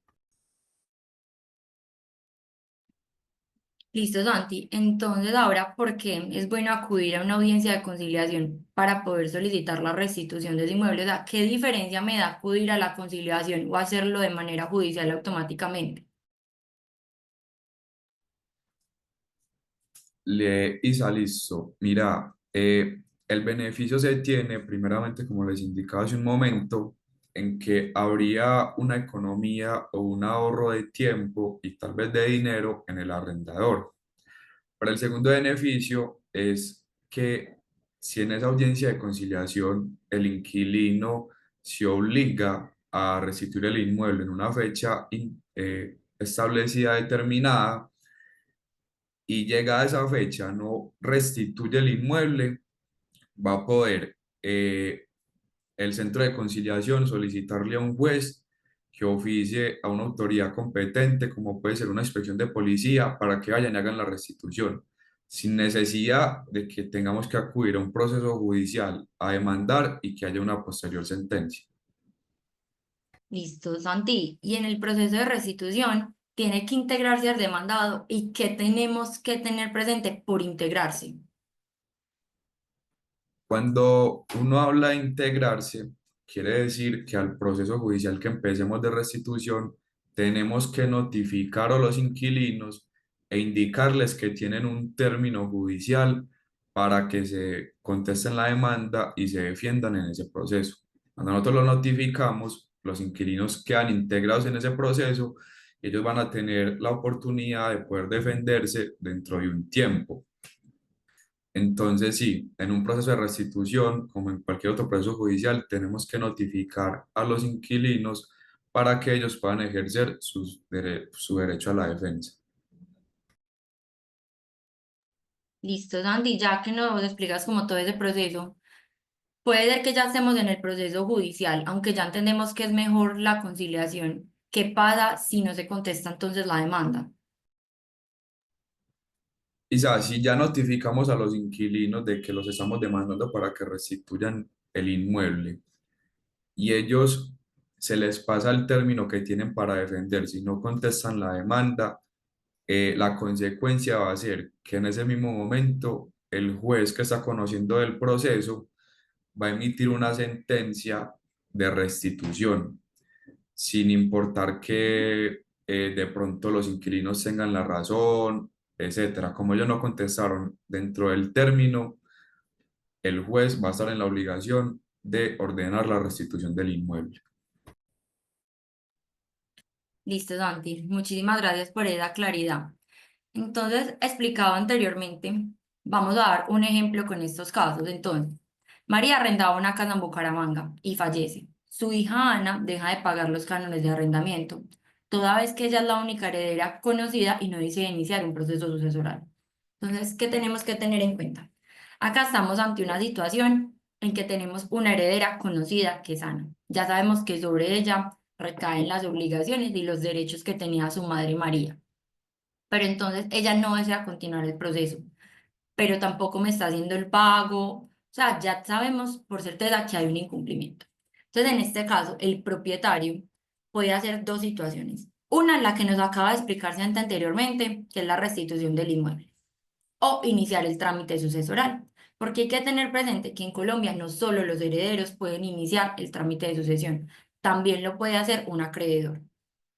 Speaker 3: Listo, Santi. Entonces, ahora, ¿por qué es bueno acudir a una audiencia de conciliación para poder solicitar la restitución del inmueble? O sea, ¿qué diferencia me da acudir a la conciliación o hacerlo de manera judicial automáticamente?
Speaker 2: Isa, listo. Mira, el beneficio se tiene primeramente, como les indicaba hace un momento, en que habría una economía o un ahorro de tiempo y tal vez de dinero en el arrendador. Pero el segundo beneficio es que si en esa audiencia de conciliación el inquilino se obliga a restituir el inmueble en una fecha establecida, determinada, y llega a esa fecha, no restituye el inmueble, va a poder el centro de conciliación solicitarle a un juez que oficie a una autoridad competente, como puede ser una inspección de policía, para que vayan y hagan la restitución, sin necesidad de que tengamos que acudir a un proceso judicial a demandar y que haya una posterior sentencia.
Speaker 3: Listo, Santi. Y en el proceso de restitución, tiene que integrarse al demandado y qué tenemos que tener presente por integrarse.
Speaker 2: Cuando uno habla de integrarse, quiere decir que al proceso judicial que empecemos de restitución, tenemos que notificar a los inquilinos e indicarles que tienen un término judicial para que se contesten la demanda y se defiendan en ese proceso. Cuando nosotros lo notificamos, los inquilinos quedan integrados en ese proceso y ellos van a tener la oportunidad de poder defenderse dentro de un tiempo. Entonces, sí, en un proceso de restitución, como en cualquier otro proceso judicial, tenemos que notificar a los inquilinos para que ellos puedan ejercer su derecho a la defensa.
Speaker 3: Listo, Sandy, ya que nos explicas como todo ese proceso, puede ser que ya estemos en el proceso judicial, aunque ya entendemos que es mejor la conciliación. ¿Qué pasa si no se contesta entonces la demanda?
Speaker 2: Quizás si ya notificamos a los inquilinos de que los estamos demandando para que restituyan el inmueble y ellos se les pasa el término que tienen para defender, si no contestan la demanda, la consecuencia va a ser que en ese mismo momento el juez que está conociendo el proceso va a emitir una sentencia de restitución, sin importar que de pronto los inquilinos tengan la razón, etcétera. Como ellos no contestaron dentro del término, el juez va a estar en la obligación de ordenar la restitución del inmueble.
Speaker 3: Listo, Santi, muchísimas gracias por esa claridad. Entonces, explicado anteriormente, vamos a dar un ejemplo con estos casos. Entonces, María arrendaba una casa en Bucaramanga y fallece. Su hija Ana deja de pagar los cánones de arrendamiento, toda vez que ella es la única heredera conocida y no desea iniciar un proceso sucesoral. Entonces, ¿qué tenemos que tener en cuenta? Acá estamos ante una situación en que tenemos una heredera conocida que es Ana. Ya sabemos que sobre ella recaen las obligaciones y los derechos que tenía su madre María, pero entonces ella no desea continuar el proceso, pero tampoco me está haciendo el pago, o sea, ya sabemos por certeza que hay un incumplimiento. Entonces, en este caso, el propietario puede hacer dos situaciones. Una, la que nos acaba de explicarse anteriormente, que es la restitución del inmueble, o iniciar el trámite sucesoral, porque hay que tener presente que en Colombia no solo los herederos pueden iniciar el trámite de sucesión, también lo puede hacer un acreedor.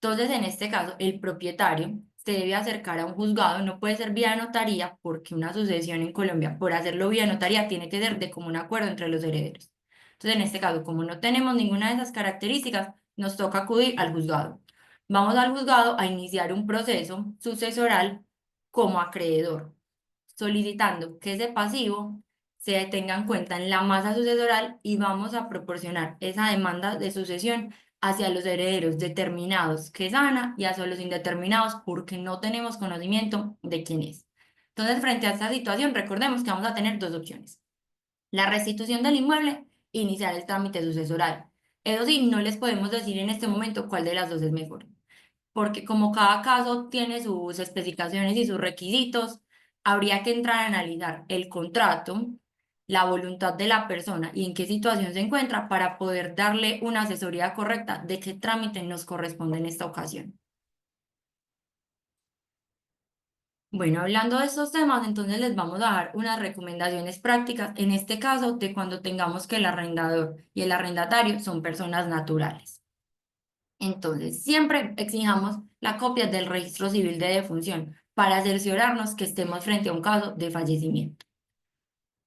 Speaker 3: Entonces, en este caso, el propietario se debe acercar a un juzgado, no puede ser vía notaría, porque una sucesión en Colombia, por hacerlo vía notaría, tiene que ser de común acuerdo entre los herederos. Entonces, en este caso, como no tenemos ninguna de esas características, nos toca acudir al juzgado. Vamos al juzgado a iniciar un proceso sucesoral como acreedor, solicitando que ese pasivo se tenga en cuenta en la masa sucesoral y vamos a proporcionar esa demanda de sucesión hacia los herederos determinados, que es Ana, y hacia los indeterminados, porque no tenemos conocimiento de quién es. Entonces, frente a esta situación, recordemos que vamos a tener dos opciones: la restitución del inmueble, iniciar el trámite sucesoral. Eso sí, no les podemos decir en este momento cuál de las dos es mejor, porque como cada caso tiene sus especificaciones y sus requisitos, habría que entrar a analizar el contrato, la voluntad de la persona y en qué situación se encuentra para poder darle una asesoría correcta de qué trámite nos corresponde en esta ocasión. Bueno, hablando de estos temas, entonces les vamos a dar unas recomendaciones prácticas, en este caso de cuando tengamos que el arrendador y el arrendatario son personas naturales. Entonces, siempre exijamos la copia del registro civil de defunción para cerciorarnos que estemos frente a un caso de fallecimiento.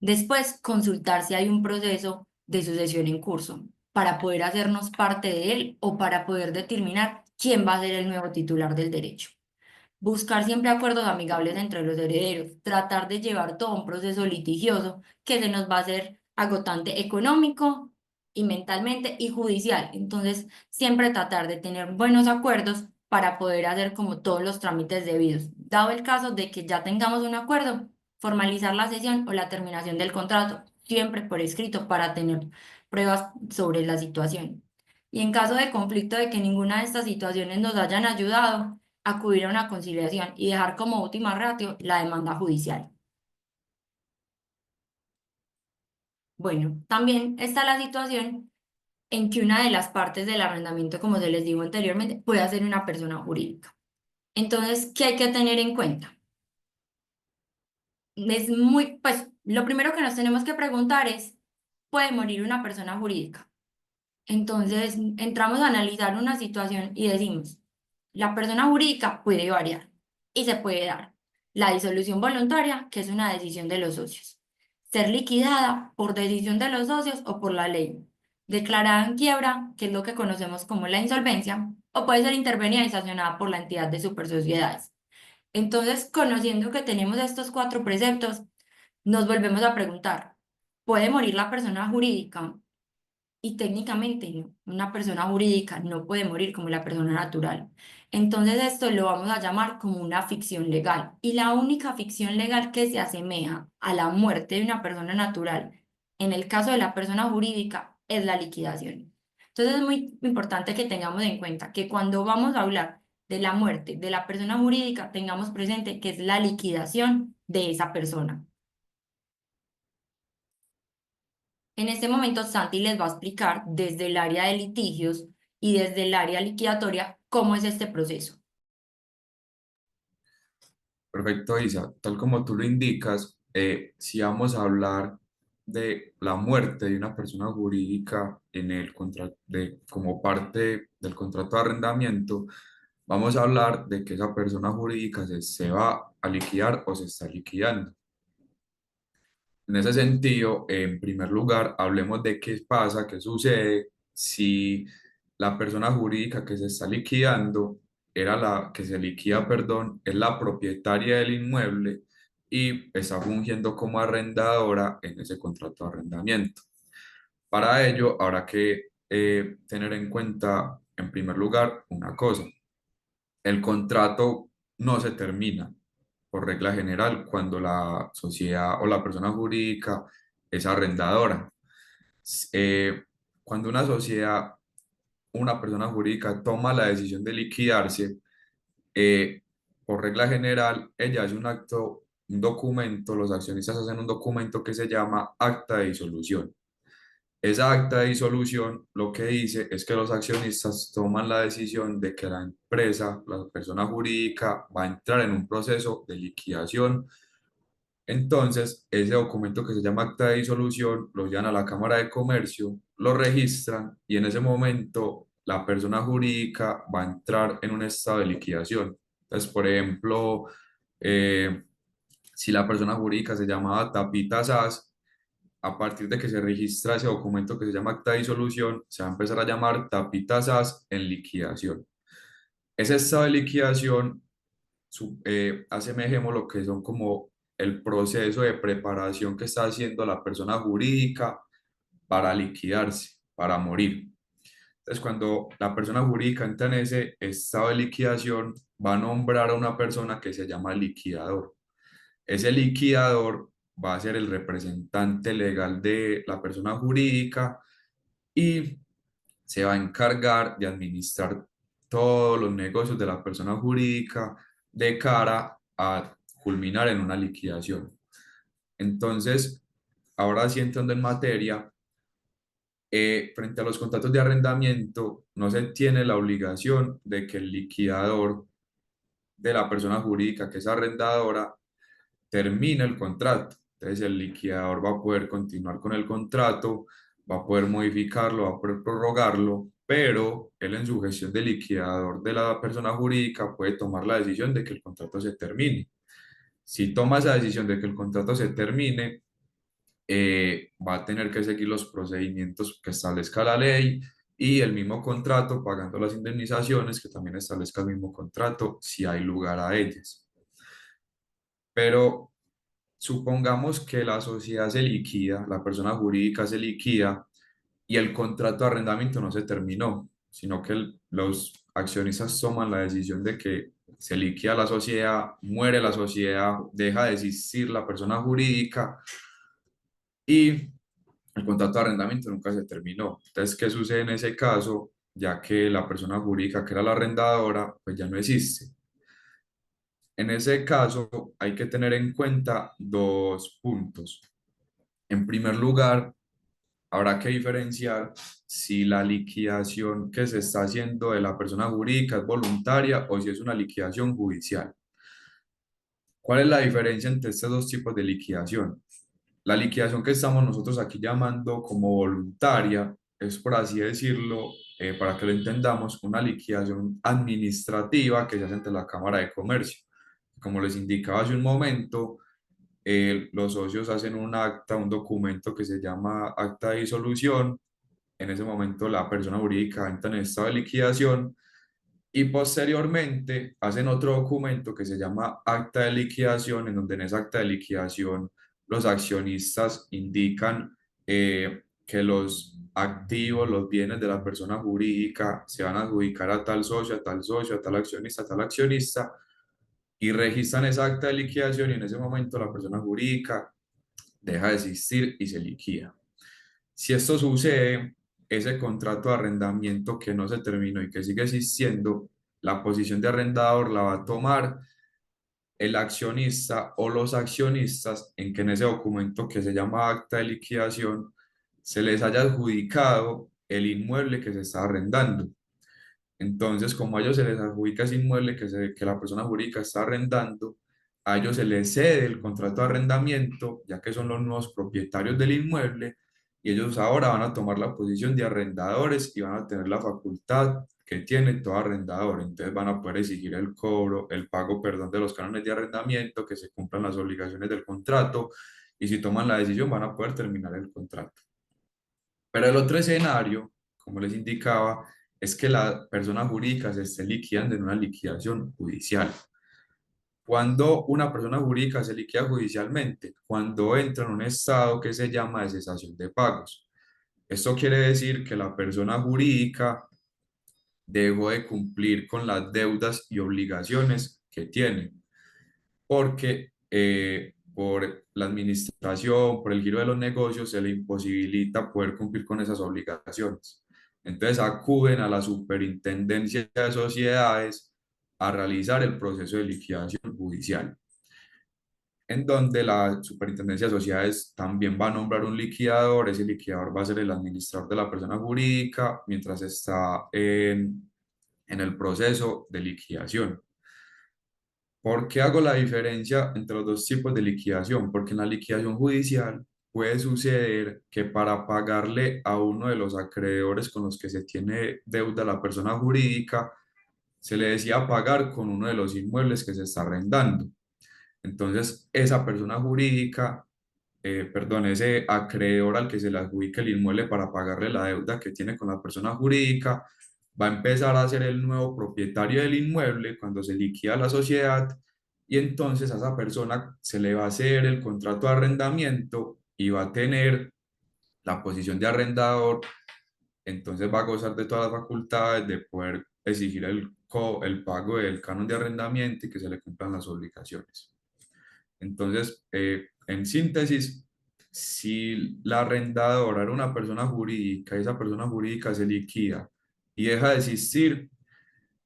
Speaker 3: Después, consultar si hay un proceso de sucesión en curso para poder hacernos parte de él o para poder determinar quién va a ser el nuevo titular del derecho. Buscar siempre acuerdos amigables entre los herederos, tratar de llevar todo un proceso litigioso que se nos va a hacer agotante económico y mentalmente y judicial. Entonces, siempre tratar de tener buenos acuerdos para poder hacer como todos los trámites debidos. Dado el caso de que ya tengamos un acuerdo, formalizar la cesión o la terminación del contrato, siempre por escrito para tener pruebas sobre la situación. Y en caso de conflicto de que ninguna de estas situaciones nos hayan ayudado, acudir a una conciliación y dejar como última ratio la demanda judicial. Bueno, también está la situación en que una de las partes del arrendamiento, como se les dijo anteriormente, puede ser una persona jurídica. Entonces, ¿qué hay que tener en cuenta? Pues, lo primero que nos tenemos que preguntar es, ¿puede morir una persona jurídica? Entonces, entramos a analizar una situación y decimos, la persona jurídica puede variar y se puede dar la disolución voluntaria, que es una decisión de los socios, ser liquidada por decisión de los socios o por la ley, declarada en quiebra, que es lo que conocemos como la insolvencia, o puede ser intervenida y sancionada por la entidad de supersociedades. Entonces, conociendo que tenemos estos cuatro preceptos, nos volvemos a preguntar, ¿puede morir la persona jurídica? Y técnicamente no, una persona jurídica no puede morir como la persona natural. Entonces esto lo vamos a llamar como una ficción legal. Y la única ficción legal que se asemeja a la muerte de una persona natural, en el caso de la persona jurídica, es la liquidación. Entonces es muy importante que tengamos en cuenta que cuando vamos a hablar de la muerte de la persona jurídica, tengamos presente que es la liquidación de esa persona. En este momento, Santi les va a explicar desde el área de litigios y desde el área liquidatoria cómo es este proceso.
Speaker 2: Perfecto, Isa. Tal como tú lo indicas, si vamos a hablar de la muerte de una persona jurídica en el como parte del contrato de arrendamiento, vamos a hablar de que esa persona jurídica se va a liquidar o se está liquidando. En ese sentido, en primer lugar, hablemos de qué pasa, qué sucede si la persona jurídica que se está liquidando era la que se liquida, perdón, es la propietaria del inmueble y está fungiendo como arrendadora en ese contrato de arrendamiento. Para ello, habrá que tener en cuenta, en primer lugar, una cosa. El contrato no se termina por regla general cuando la sociedad o la persona jurídica es arrendadora. Eh, Cuando una sociedad, una persona jurídica toma la decisión de liquidarse, eh, por regla general, ella hace un acto, un documento, los accionistas hacen un documento que se llama acta de disolución. Esa acta de disolución lo que dice es que los accionistas toman la decisión de que la empresa, la persona jurídica, va a entrar en un proceso de liquidación. Entonces, ese documento que se llama acta de disolución lo llevan a la Cámara de Comercio, lo registran y en ese momento la persona jurídica va a entrar en un estado de liquidación. Entonces, por ejemplo, eh, si la persona jurídica se llamaba Tapita SAS, a partir de que se registra ese documento que se llama acta de disolución, se va a empezar a llamar Tapita SAS en liquidación. Ese estado de liquidación, asemejemos lo que son como el proceso de preparación que está haciendo la persona jurídica para liquidarse, para morir. Entonces, cuando la persona jurídica entra en ese estado de liquidación, va a nombrar a una persona que se llama liquidador. Ese liquidador va a ser el representante legal de la persona jurídica y se va a encargar de administrar todos los negocios de la persona jurídica de cara a culminar en una liquidación. Entonces, ahora sí entrando en materia, frente a los contratos de arrendamiento, no se tiene la obligación de que el liquidador de la persona jurídica que es arrendadora termina el contrato. Entonces el liquidador va a poder continuar con el contrato, va a poder modificarlo, va a poder prorrogarlo, pero él en su gestión de liquidador de la persona jurídica puede tomar la decisión de que el contrato se termine. Si toma esa decisión de que el contrato se termine, va a tener que seguir los procedimientos que establezca la ley y el mismo contrato, pagando las indemnizaciones que también establezca el mismo contrato si hay lugar a ellas. Pero supongamos que la sociedad se liquida, la persona jurídica se liquida y el contrato de arrendamiento no se terminó, sino que los accionistas toman la decisión de que se liquida la sociedad, muere la sociedad, deja de existir la persona jurídica y el contrato de arrendamiento nunca se terminó. Entonces, ¿qué sucede en ese caso? Ya que la persona jurídica que era la arrendadora, pues ya no existe. En ese caso, hay que tener en cuenta dos puntos. En primer lugar, habrá que diferenciar si la liquidación que se está haciendo de la persona jurídica es voluntaria o si es una liquidación judicial. ¿Cuál es la diferencia entre estos dos tipos de liquidación? La liquidación que estamos nosotros aquí llamando como voluntaria es, por así decirlo, para que lo entendamos, una liquidación administrativa que se hace ante la Cámara de Comercio. Como les indicaba hace un momento, los socios hacen un acta, un documento que se llama acta de disolución. En ese momento la persona jurídica entra en estado de liquidación y posteriormente hacen otro documento que se llama acta de liquidación, en donde en esa acta de liquidación los accionistas indican que los activos, los bienes de la persona jurídica se van a adjudicar a tal socio, a tal socio, a tal accionista, y registran esa acta de liquidación y en ese momento la persona jurídica deja de existir y se liquida. Si esto sucede, ese contrato de arrendamiento que no se terminó y que sigue existiendo, la posición de arrendador la va a tomar el accionista o los accionistas en que en ese documento que se llama acta de liquidación se les haya adjudicado el inmueble que se está arrendando. Entonces, como a ellos se les adjudica ese inmueble que la persona jurídica está arrendando, a ellos se les cede el contrato de arrendamiento, ya que son los nuevos propietarios del inmueble, y ellos ahora van a tomar la posición de arrendadores y van a tener la facultad que tiene todo arrendador. Entonces van a poder exigir el cobro, el pago, perdón, de los cánones de arrendamiento, que se cumplan las obligaciones del contrato, y si toman la decisión van a poder terminar el contrato. Pero el otro escenario, como les indicaba, es que la persona jurídica se esté liquidando en una liquidación judicial. Cuando una persona jurídica se liquida judicialmente, cuando entra en un estado que se llama de cesación de pagos. Esto quiere decir que la persona jurídica dejó de cumplir con las deudas y obligaciones que tiene, porque por la administración, por el giro de los negocios, se le imposibilita poder cumplir con esas obligaciones. Entonces acuden a la Superintendencia de Sociedades a realizar el proceso de liquidación judicial, en donde la Superintendencia de Sociedades también va a nombrar un liquidador. Ese liquidador va a ser el administrador de la persona jurídica mientras está en el proceso de liquidación. ¿Por qué hago la diferencia entre los dos tipos de liquidación? Porque en la liquidación judicial puede suceder que para pagarle a uno de los acreedores con los que se tiene deuda la persona jurídica, se le decía pagar con uno de los inmuebles que se está arrendando. Entonces, esa persona jurídica, perdón, ese acreedor al que se le adjudica el inmueble para pagarle la deuda que tiene con la persona jurídica, va a empezar a ser el nuevo propietario del inmueble cuando se liquida la sociedad, y entonces a esa persona se le va a hacer el contrato de arrendamiento y va a tener la posición de arrendador. Entonces va a gozar de todas las facultades de poder exigir el pago del canon de arrendamiento y que se le cumplan las obligaciones. Entonces, en síntesis, si la arrendadora era una persona jurídica y esa persona jurídica se liquida y deja de existir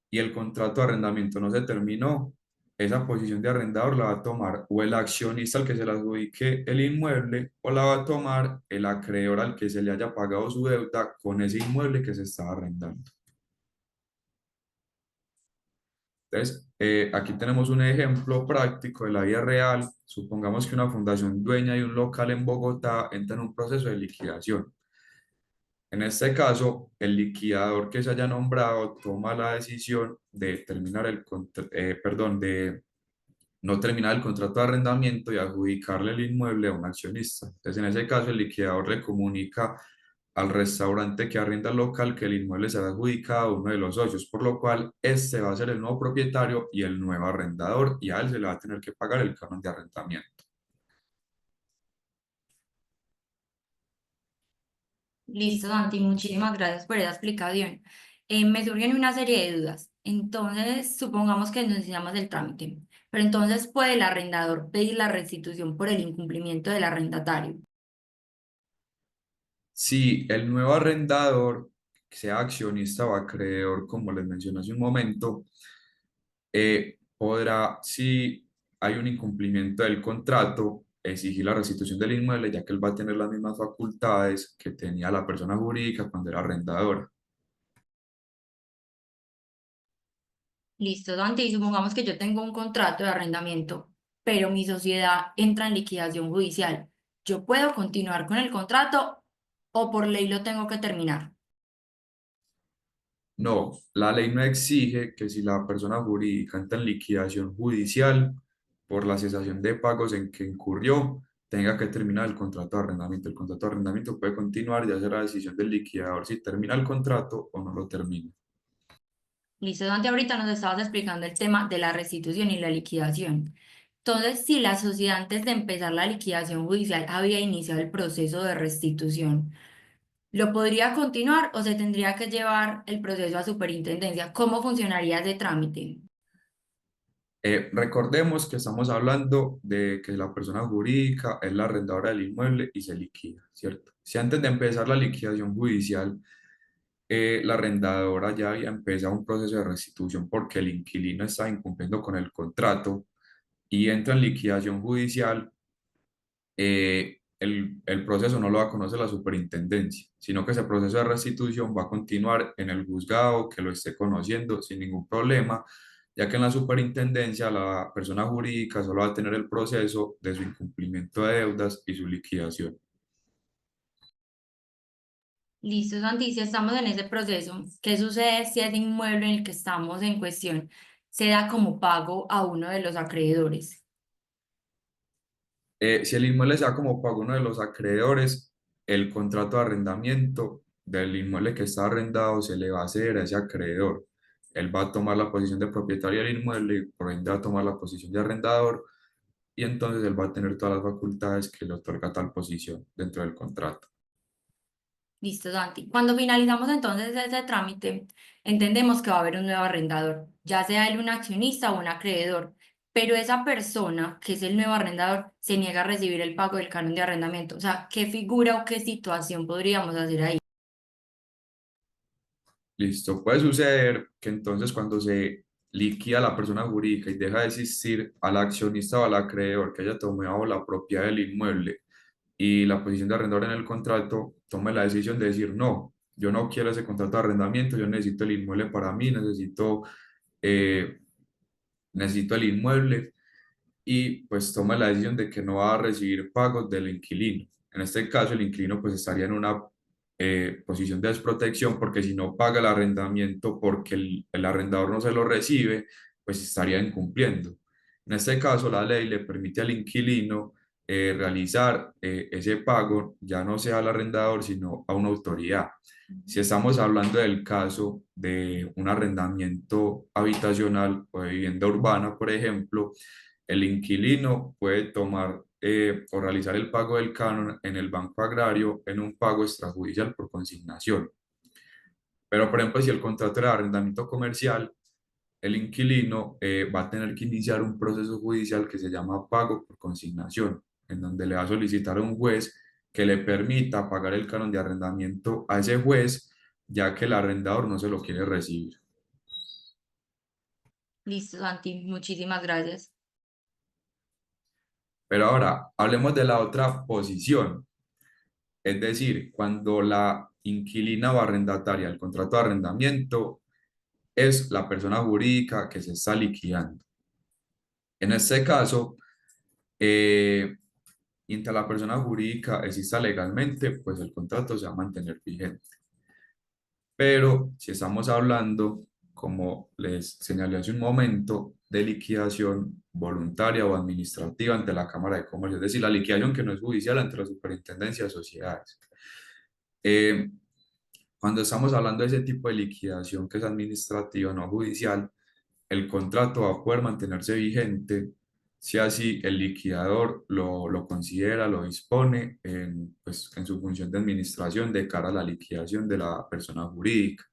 Speaker 2: y el contrato de arrendamiento no se terminó, esa posición de arrendador la va a tomar o el accionista al que se le adjudique el inmueble, o la va a tomar el acreedor al que se le haya pagado su deuda con ese inmueble que se estaba arrendando. Entonces, aquí tenemos un ejemplo práctico de la vida real. Supongamos que una fundación dueña de un local en Bogotá entra en un proceso de liquidación. En este caso, el liquidador que se haya nombrado toma la decisión de terminar de no terminar el contrato de arrendamiento y adjudicarle el inmueble a un accionista. Entonces, en ese caso, el liquidador le comunica al restaurante que arrenda el local que el inmueble será adjudicado a uno de los socios, por lo cual este va a ser el nuevo propietario y el nuevo arrendador, y a él se le va a tener que pagar el canon de arrendamiento.
Speaker 3: Listo, Santi, muchísimas gracias por esa explicación. Me surgen una serie de dudas. Entonces, supongamos que nos iniciamos el trámite, pero entonces puede el arrendador pedir la restitución por el incumplimiento del arrendatario.
Speaker 2: Si el nuevo arrendador, sea accionista o acreedor, como les mencioné hace un momento, podrá, si hay un incumplimiento del contrato, exigir la restitución del inmueble, ya que él va a tener las mismas facultades que tenía la persona jurídica cuando era arrendadora.
Speaker 3: Listo, Santi, y supongamos que yo tengo un contrato de arrendamiento, pero mi sociedad entra en liquidación judicial. ¿Yo puedo continuar con el contrato o por ley lo tengo que terminar?
Speaker 2: No, la ley no exige que si la persona jurídica entra en liquidación judicial por la cesación de pagos en que incurrió, tenga que terminar el contrato de arrendamiento. El contrato de arrendamiento puede continuar, ya será decisión del liquidador si termina el contrato o no lo termina.
Speaker 3: Listo, Santi, ahorita nos estabas explicando el tema de la restitución y la liquidación. Entonces, si la sociedad antes de empezar la liquidación judicial había iniciado el proceso de restitución, ¿lo podría continuar o se tendría que llevar el proceso a superintendencia? ¿Cómo funcionaría ese trámite?
Speaker 2: Recordemos que estamos hablando de que la persona jurídica es la arrendadora del inmueble y se liquida, ¿cierto? Si antes de empezar la liquidación judicial, la arrendadora ya había empezado un proceso de restitución porque el inquilino estaba incumpliendo con el contrato y entra en liquidación judicial, el proceso no lo va a conocer la superintendencia, sino que ese proceso de restitución va a continuar en el juzgado que lo esté conociendo sin ningún problema, ya que en la superintendencia la persona jurídica solo va a tener el proceso de su incumplimiento de deudas y su liquidación.
Speaker 3: Listo, Santi, si estamos en ese proceso, ¿qué sucede si ese inmueble en el que estamos en cuestión se da como pago a uno de los acreedores?
Speaker 2: Si el inmueble se da como pago uno de los acreedores, el contrato de arrendamiento del inmueble que está arrendado se le va a ceder a ese acreedor. Él va a tomar la posición de propietario del inmueble y por ende va a tomar la posición de arrendador y entonces él va a tener todas las facultades que le otorga tal posición dentro del contrato.
Speaker 3: Listo, Santi. Cuando finalizamos entonces ese trámite, entendemos que va a haber un nuevo arrendador, ya sea él un accionista o un acreedor, pero esa persona que es el nuevo arrendador se niega a recibir el pago del canon de arrendamiento. O sea, ¿qué figura o qué situación podríamos hacer ahí?
Speaker 2: Listo. Puede suceder que entonces cuando se liquida la persona jurídica y deja de existir al accionista o al acreedor que haya tomado la propiedad del inmueble y la posición de arrendador en el contrato, tome la decisión de decir, no, yo no quiero ese contrato de arrendamiento, yo necesito el inmueble para mí, eh, necesito el inmueble y pues toma la decisión de que no va a recibir pagos del inquilino. En este caso, el inquilino pues estaría en una posición de desprotección porque si no paga el arrendamiento porque el arrendador no se lo recibe, pues estaría incumpliendo. En este caso, la ley le permite al inquilino realizar ese pago, ya no sea al arrendador, sino a una autoridad. Si estamos hablando del caso de un arrendamiento habitacional o de vivienda urbana, por ejemplo, el inquilino puede tomar o realizar el pago del canon en el Banco Agrario en un pago extrajudicial por consignación. Pero, por ejemplo, si el contrato era de arrendamiento comercial, el inquilino va a tener que iniciar un proceso judicial que se llama pago por consignación, en donde le va a solicitar a un juez que le permita pagar el canon de arrendamiento a ese juez, ya que el arrendador no se lo quiere recibir.
Speaker 3: Listo, Santi, muchísimas gracias.
Speaker 2: Pero ahora, hablemos de la otra posición, es decir, cuando la inquilina o arrendataria del contrato de arrendamiento es la persona jurídica que se está liquidando. En este caso, mientras la persona jurídica exista legalmente, pues el contrato se va a mantener vigente. Pero si estamos hablando, como les señalé hace un momento, de liquidación voluntaria o administrativa ante la Cámara de Comercio, es decir, la liquidación que no es judicial ante la Superintendencia de Sociedades. Eh, Cuando estamos hablando de ese tipo de liquidación que es administrativa, no judicial, el contrato va a poder mantenerse vigente si así el liquidador lo considera, lo dispone pues, en su función de administración de cara a la liquidación de la persona jurídica.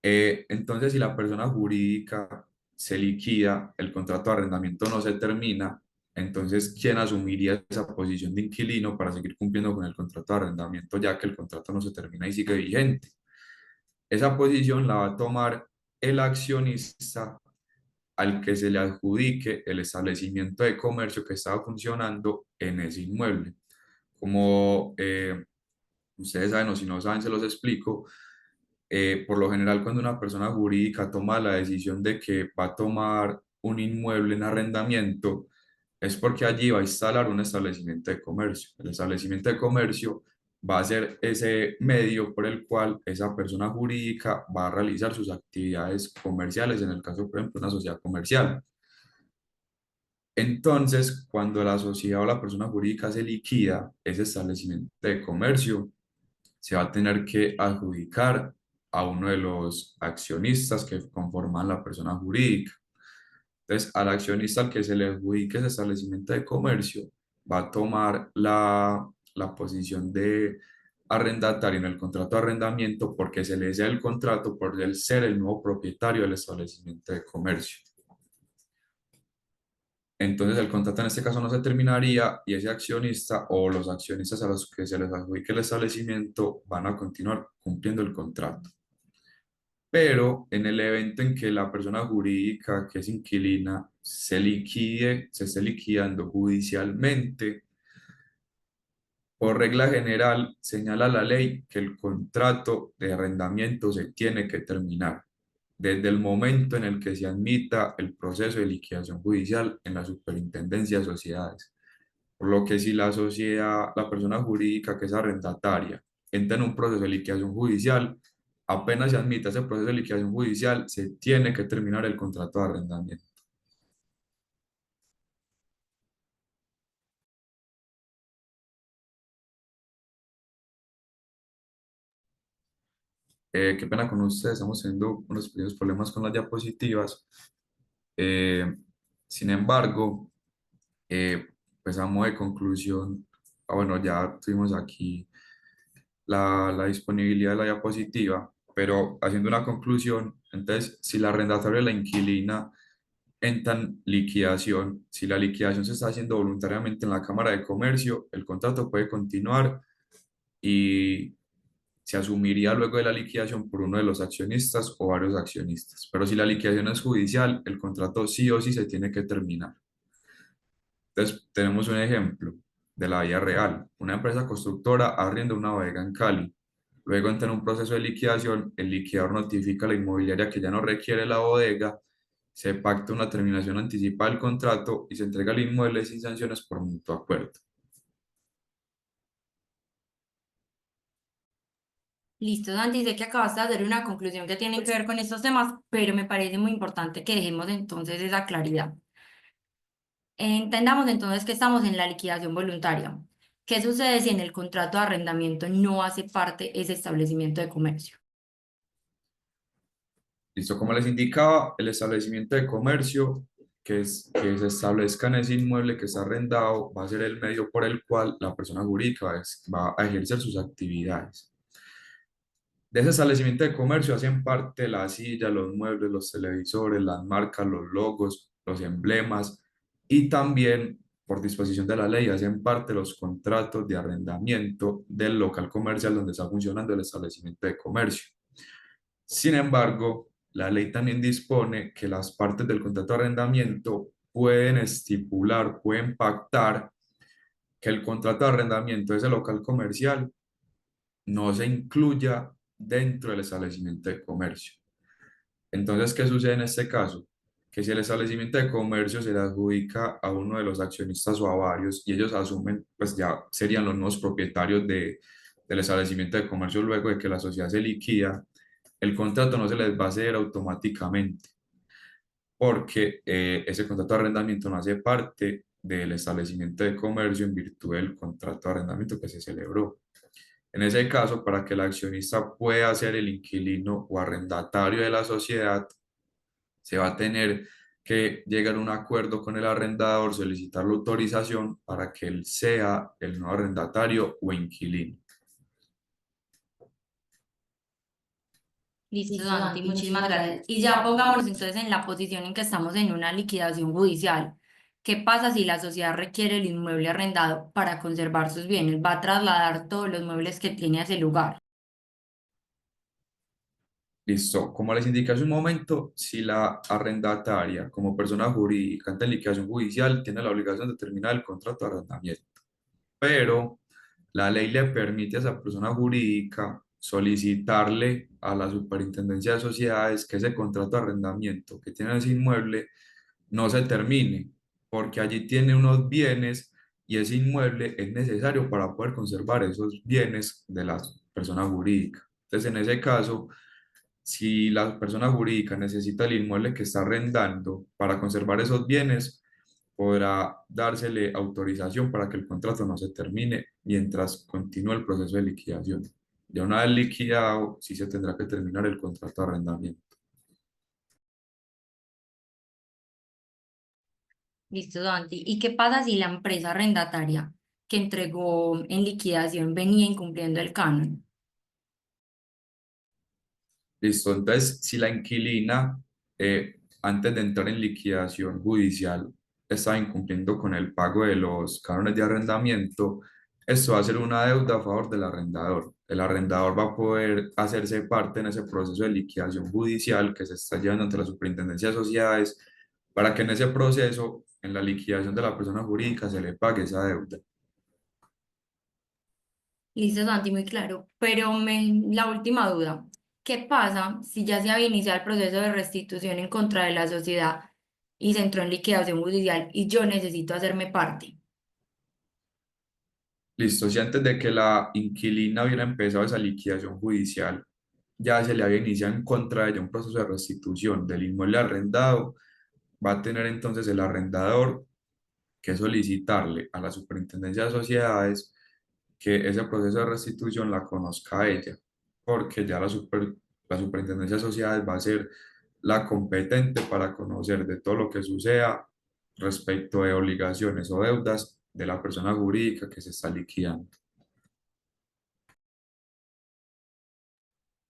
Speaker 2: Entonces, si la persona jurídica se liquida, el contrato de arrendamiento no se termina, entonces, ¿quién asumiría esa posición de inquilino para seguir cumpliendo con el contrato de arrendamiento, ya que el contrato no se termina y sigue vigente? Esa posición la va a tomar el accionista al que se le adjudique el establecimiento de comercio que estaba funcionando en ese inmueble. Como ustedes saben o si no saben, se los explico. Por lo general, cuando una persona jurídica toma la decisión de que va a tomar un inmueble en arrendamiento, es porque allí va a instalar un establecimiento de comercio. El establecimiento de comercio va a ser ese medio por el cual esa persona jurídica va a realizar sus actividades comerciales, en el caso, por ejemplo, una sociedad comercial. Entonces, cuando la sociedad o la persona jurídica se liquida, ese establecimiento de comercio se va a tener que adjudicar a uno de los accionistas que conforman la persona jurídica. Entonces, al accionista al que se le adjudique ese establecimiento de comercio, va a tomar la posición de arrendatario en el contrato de arrendamiento porque se le desea el contrato por él ser el nuevo propietario del establecimiento de comercio. Entonces el contrato en este caso no se terminaría y ese accionista o los accionistas a los que se les adjudique el establecimiento van a continuar cumpliendo el contrato. Pero en el evento en que la persona jurídica que es inquilina se liquide, se esté liquidando judicialmente, por regla general señala la ley que el contrato de arrendamiento se tiene que terminar desde el momento en el que se admita el proceso de liquidación judicial en la Superintendencia de Sociedades. Por lo que si la sociedad, la persona jurídica que es arrendataria, entra en un proceso de liquidación judicial, apenas se admita ese proceso de liquidación judicial, se tiene que terminar el contrato de arrendamiento. Qué pena con ustedes, estamos teniendo unos pequeños problemas con las diapositivas. Eh, Sin embargo, eh, pues a modo de conclusión, bueno, ya tuvimos aquí la disponibilidad de la diapositiva, pero haciendo una conclusión, entonces, si la arrendataria y la inquilina entran en liquidación, si la liquidación se está haciendo voluntariamente en la Cámara de Comercio, el contrato puede continuar y se asumiría luego de la liquidación por uno de los accionistas o varios accionistas. Pero si la liquidación es judicial, el contrato sí o sí se tiene que terminar. Entonces, tenemos un ejemplo de la vida real. Una empresa constructora arrienda una bodega en Cali. Luego entra en un proceso de liquidación, el liquidador notifica a la inmobiliaria que ya no requiere la bodega, se pacta una terminación anticipada del contrato y se entrega el inmueble sin sanciones por mutuo acuerdo.
Speaker 3: Listo, Santi, sé que acabas de hacer una conclusión que tiene que ver con estos temas, pero me parece muy importante que dejemos entonces esa claridad. Entendamos entonces que estamos en la liquidación voluntaria. ¿Qué sucede si en el contrato de arrendamiento no hace parte ese establecimiento de comercio?
Speaker 2: Listo, como les indicaba, el establecimiento de comercio que se establezca en ese inmueble que está arrendado va a ser el medio por el cual la persona jurídica va a ejercer sus actividades. De ese establecimiento de comercio hacen parte las sillas, los muebles, los televisores, las marcas, los logos, los emblemas y también, por disposición de la ley, hacen parte los contratos de arrendamiento del local comercial donde está funcionando el establecimiento de comercio. Sin embargo, la ley también dispone que las partes del contrato de arrendamiento pueden estipular, pueden pactar que el contrato de arrendamiento de ese local comercial no se incluya dentro del establecimiento de comercio. Entonces, ¿qué sucede en este caso? Que si el establecimiento de comercio se le adjudica a uno de los accionistas o a varios y ellos asumen, pues ya serían los nuevos propietarios del establecimiento de comercio luego de que la sociedad se liquida, el contrato no se les va a hacer automáticamente porque ese contrato de arrendamiento no hace parte del establecimiento de comercio en virtud del contrato de arrendamiento que se celebró. En ese caso, para que el accionista pueda ser el inquilino o arrendatario de la sociedad, se va a tener que llegar a un acuerdo con el arrendador, solicitar la autorización para que él sea el nuevo arrendatario o inquilino.
Speaker 3: Listo,
Speaker 1: Listo,
Speaker 3: Santi,
Speaker 1: Santi,
Speaker 3: muchísimas
Speaker 1: muchísimas
Speaker 3: gracias.
Speaker 1: gracias.
Speaker 3: Y ya pongámonos entonces en la posición en que estamos en una liquidación judicial. ¿Qué pasa si la sociedad requiere el inmueble arrendado para conservar sus bienes? Va a trasladar todos los muebles que tiene a ese lugar.
Speaker 2: Listo. Como les indiqué hace un momento, si la arrendataria como persona jurídica ante liquidación judicial tiene la obligación de terminar el contrato de arrendamiento, pero la ley le permite a esa persona jurídica solicitarle a la Superintendencia de Sociedades que ese contrato de arrendamiento que tiene ese inmueble no se termine, porque allí tiene unos bienes y ese inmueble es necesario para poder conservar esos bienes de la persona jurídica. Entonces, en ese caso, si la persona jurídica necesita el inmueble que está arrendando para conservar esos bienes, podrá dársele autorización para que el contrato no se termine mientras continúe el proceso de liquidación. Ya una vez liquidado, sí se tendrá que terminar el contrato de arrendamiento.
Speaker 3: Listo, Santi. ¿Y qué pasa si la empresa arrendataria que entregó en liquidación venía incumpliendo el canon?
Speaker 2: Listo, entonces si la inquilina antes de entrar en liquidación judicial está incumpliendo con el pago de los cánones de arrendamiento, esto va a ser una deuda a favor del arrendador. El arrendador va a poder hacerse parte en ese proceso de liquidación judicial que se está llevando ante la Superintendencia de Sociedades para que en ese proceso, en la liquidación de la persona jurídica, se le pague esa deuda.
Speaker 3: Listo, Santi, muy claro. Pero la última duda, ¿qué pasa si ya se había iniciado el proceso de restitución en contra de la sociedad y se entró en liquidación judicial y yo necesito hacerme parte?
Speaker 2: Listo, si antes de que la inquilina hubiera empezado esa liquidación judicial, ya se le había iniciado en contra de ella un proceso de restitución del inmueble arrendado, va a tener entonces el arrendador que solicitarle a la Superintendencia de Sociedades que ese proceso de restitución la conozca a ella, porque ya la Superintendencia de Sociedades va a ser la competente para conocer de todo lo que suceda respecto de obligaciones o deudas de la persona jurídica que se está liquidando.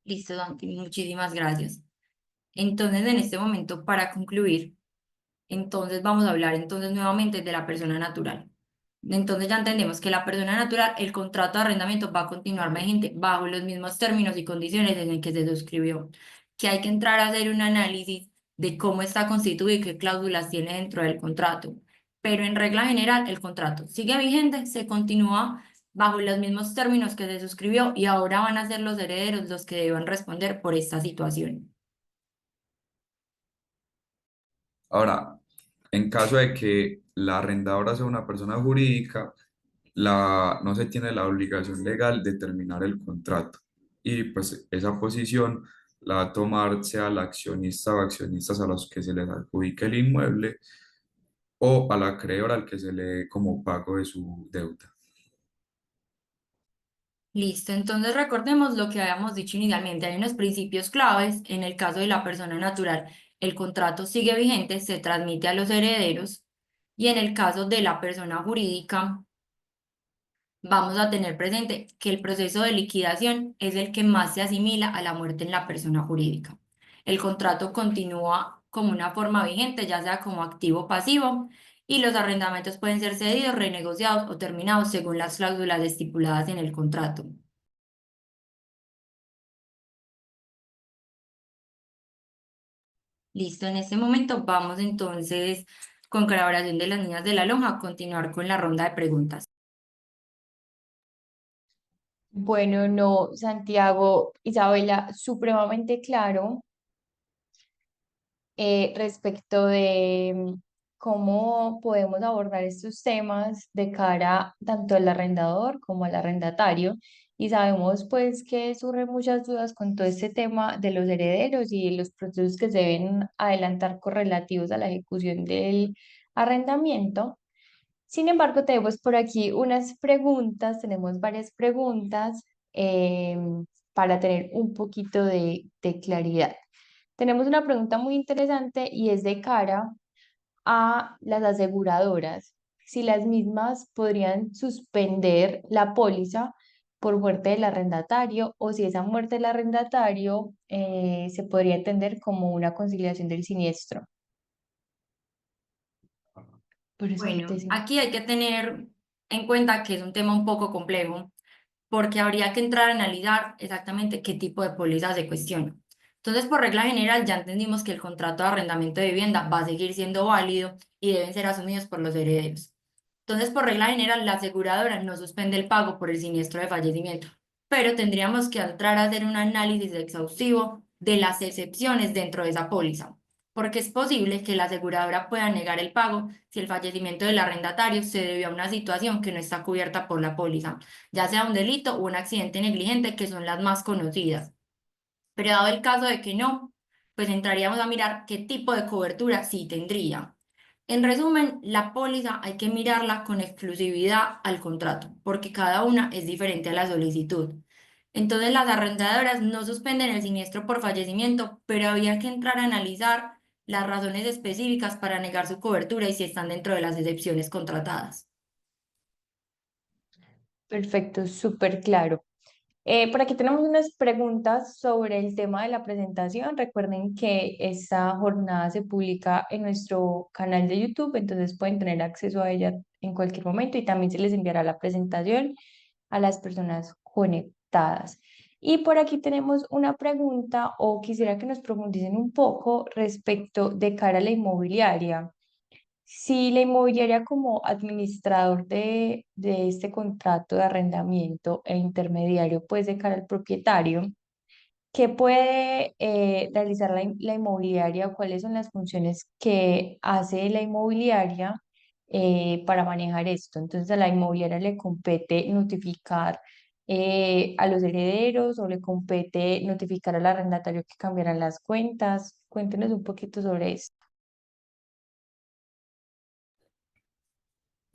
Speaker 3: Listo, Santi, muchísimas gracias. Entonces, en este momento, para concluir, entonces vamos a hablar entonces nuevamente de la persona natural. Entonces ya entendemos que la persona natural, el contrato de arrendamiento va a continuar vigente bajo los mismos términos y condiciones en el que se suscribió, que hay que entrar a hacer un análisis de cómo está constituido y qué cláusulas tiene dentro del contrato. Pero en regla general, el contrato sigue vigente, se continúa bajo los mismos términos que se suscribió y ahora van a ser los herederos los que deban responder por esta situación.
Speaker 2: Ahora, en caso de que la arrendadora sea una persona jurídica, no se tiene la obligación legal de terminar el contrato. Y pues esa posición la va a tomar sea el accionista o accionistas a los que se les adjudique el inmueble o al acreedor al que se le dé como pago de su deuda.
Speaker 3: Listo, entonces recordemos lo que habíamos dicho inicialmente. Hay unos principios claves. En el caso de la persona natural, el contrato sigue vigente, se transmite a los herederos. Y en el caso de la persona jurídica, vamos a tener presente que el proceso de liquidación es el que más se asimila a la muerte en la persona jurídica. El contrato continúa como una forma vigente, ya sea como activo o pasivo, y los arrendamientos pueden ser cedidos, renegociados o terminados según las cláusulas estipuladas en el contrato. Listo, en este momento vamos entonces con colaboración de las niñas de la lonja a continuar con la ronda de preguntas.
Speaker 1: Bueno, no, Santiago, Isabela, supremamente claro respecto de cómo podemos abordar estos temas de cara tanto al arrendador como al arrendatario. Y sabemos pues que surgen muchas dudas con todo este tema de los herederos y los procesos que se deben adelantar correlativos a la ejecución del arrendamiento. Sin embargo, tenemos por aquí unas preguntas, tenemos varias preguntas para tener un poquito de claridad. Tenemos una pregunta muy interesante y es de cara a las aseguradoras. Si las mismas podrían suspender la póliza por muerte del arrendatario o si esa muerte del arrendatario se podría entender como una conciliación del siniestro. Por eso
Speaker 3: Bueno,
Speaker 1: te siento.
Speaker 3: aquí hay que tener en cuenta que es un tema un poco complejo porque habría que entrar a analizar exactamente qué tipo de póliza se cuestiona. Entonces, por regla general, ya entendimos que el contrato de arrendamiento de vivienda va a seguir siendo válido y deben ser asumidos por los herederos. Entonces, por regla general, la aseguradora no suspende el pago por el siniestro de fallecimiento, pero tendríamos que entrar a hacer un análisis exhaustivo de las excepciones dentro de esa póliza, porque es posible que la aseguradora pueda negar el pago si el fallecimiento del arrendatario se debió a una situación que no está cubierta por la póliza, ya sea un delito o un accidente negligente, que son las más conocidas. Pero dado el caso de que no, pues entraríamos a mirar qué tipo de cobertura sí tendría. En resumen, la póliza hay que mirarla con exclusividad al contrato, porque cada una es diferente a la solicitud. Entonces, las arrendadoras no suspenden el siniestro por fallecimiento, pero había que entrar a analizar las razones específicas para negar su cobertura y si están dentro de las excepciones contratadas.
Speaker 1: Perfecto, súper claro. Por aquí tenemos unas preguntas sobre el tema de la presentación. Recuerden que esta jornada se publica en nuestro canal de YouTube, entonces pueden tener acceso a ella en cualquier momento y también se les enviará la presentación a las personas conectadas. Y por aquí tenemos una pregunta o quisiera que nos profundicen un poco respecto de cara a la inmobiliaria. Si la inmobiliaria como administrador de este contrato de arrendamiento e intermediario, pues de cara al propietario, ¿qué puede realizar la inmobiliaria o cuáles son las funciones que hace la inmobiliaria para manejar esto? Entonces a la inmobiliaria le compete notificar a los herederos o le compete notificar al arrendatario que cambiarán las cuentas. Cuéntenos un poquito sobre esto.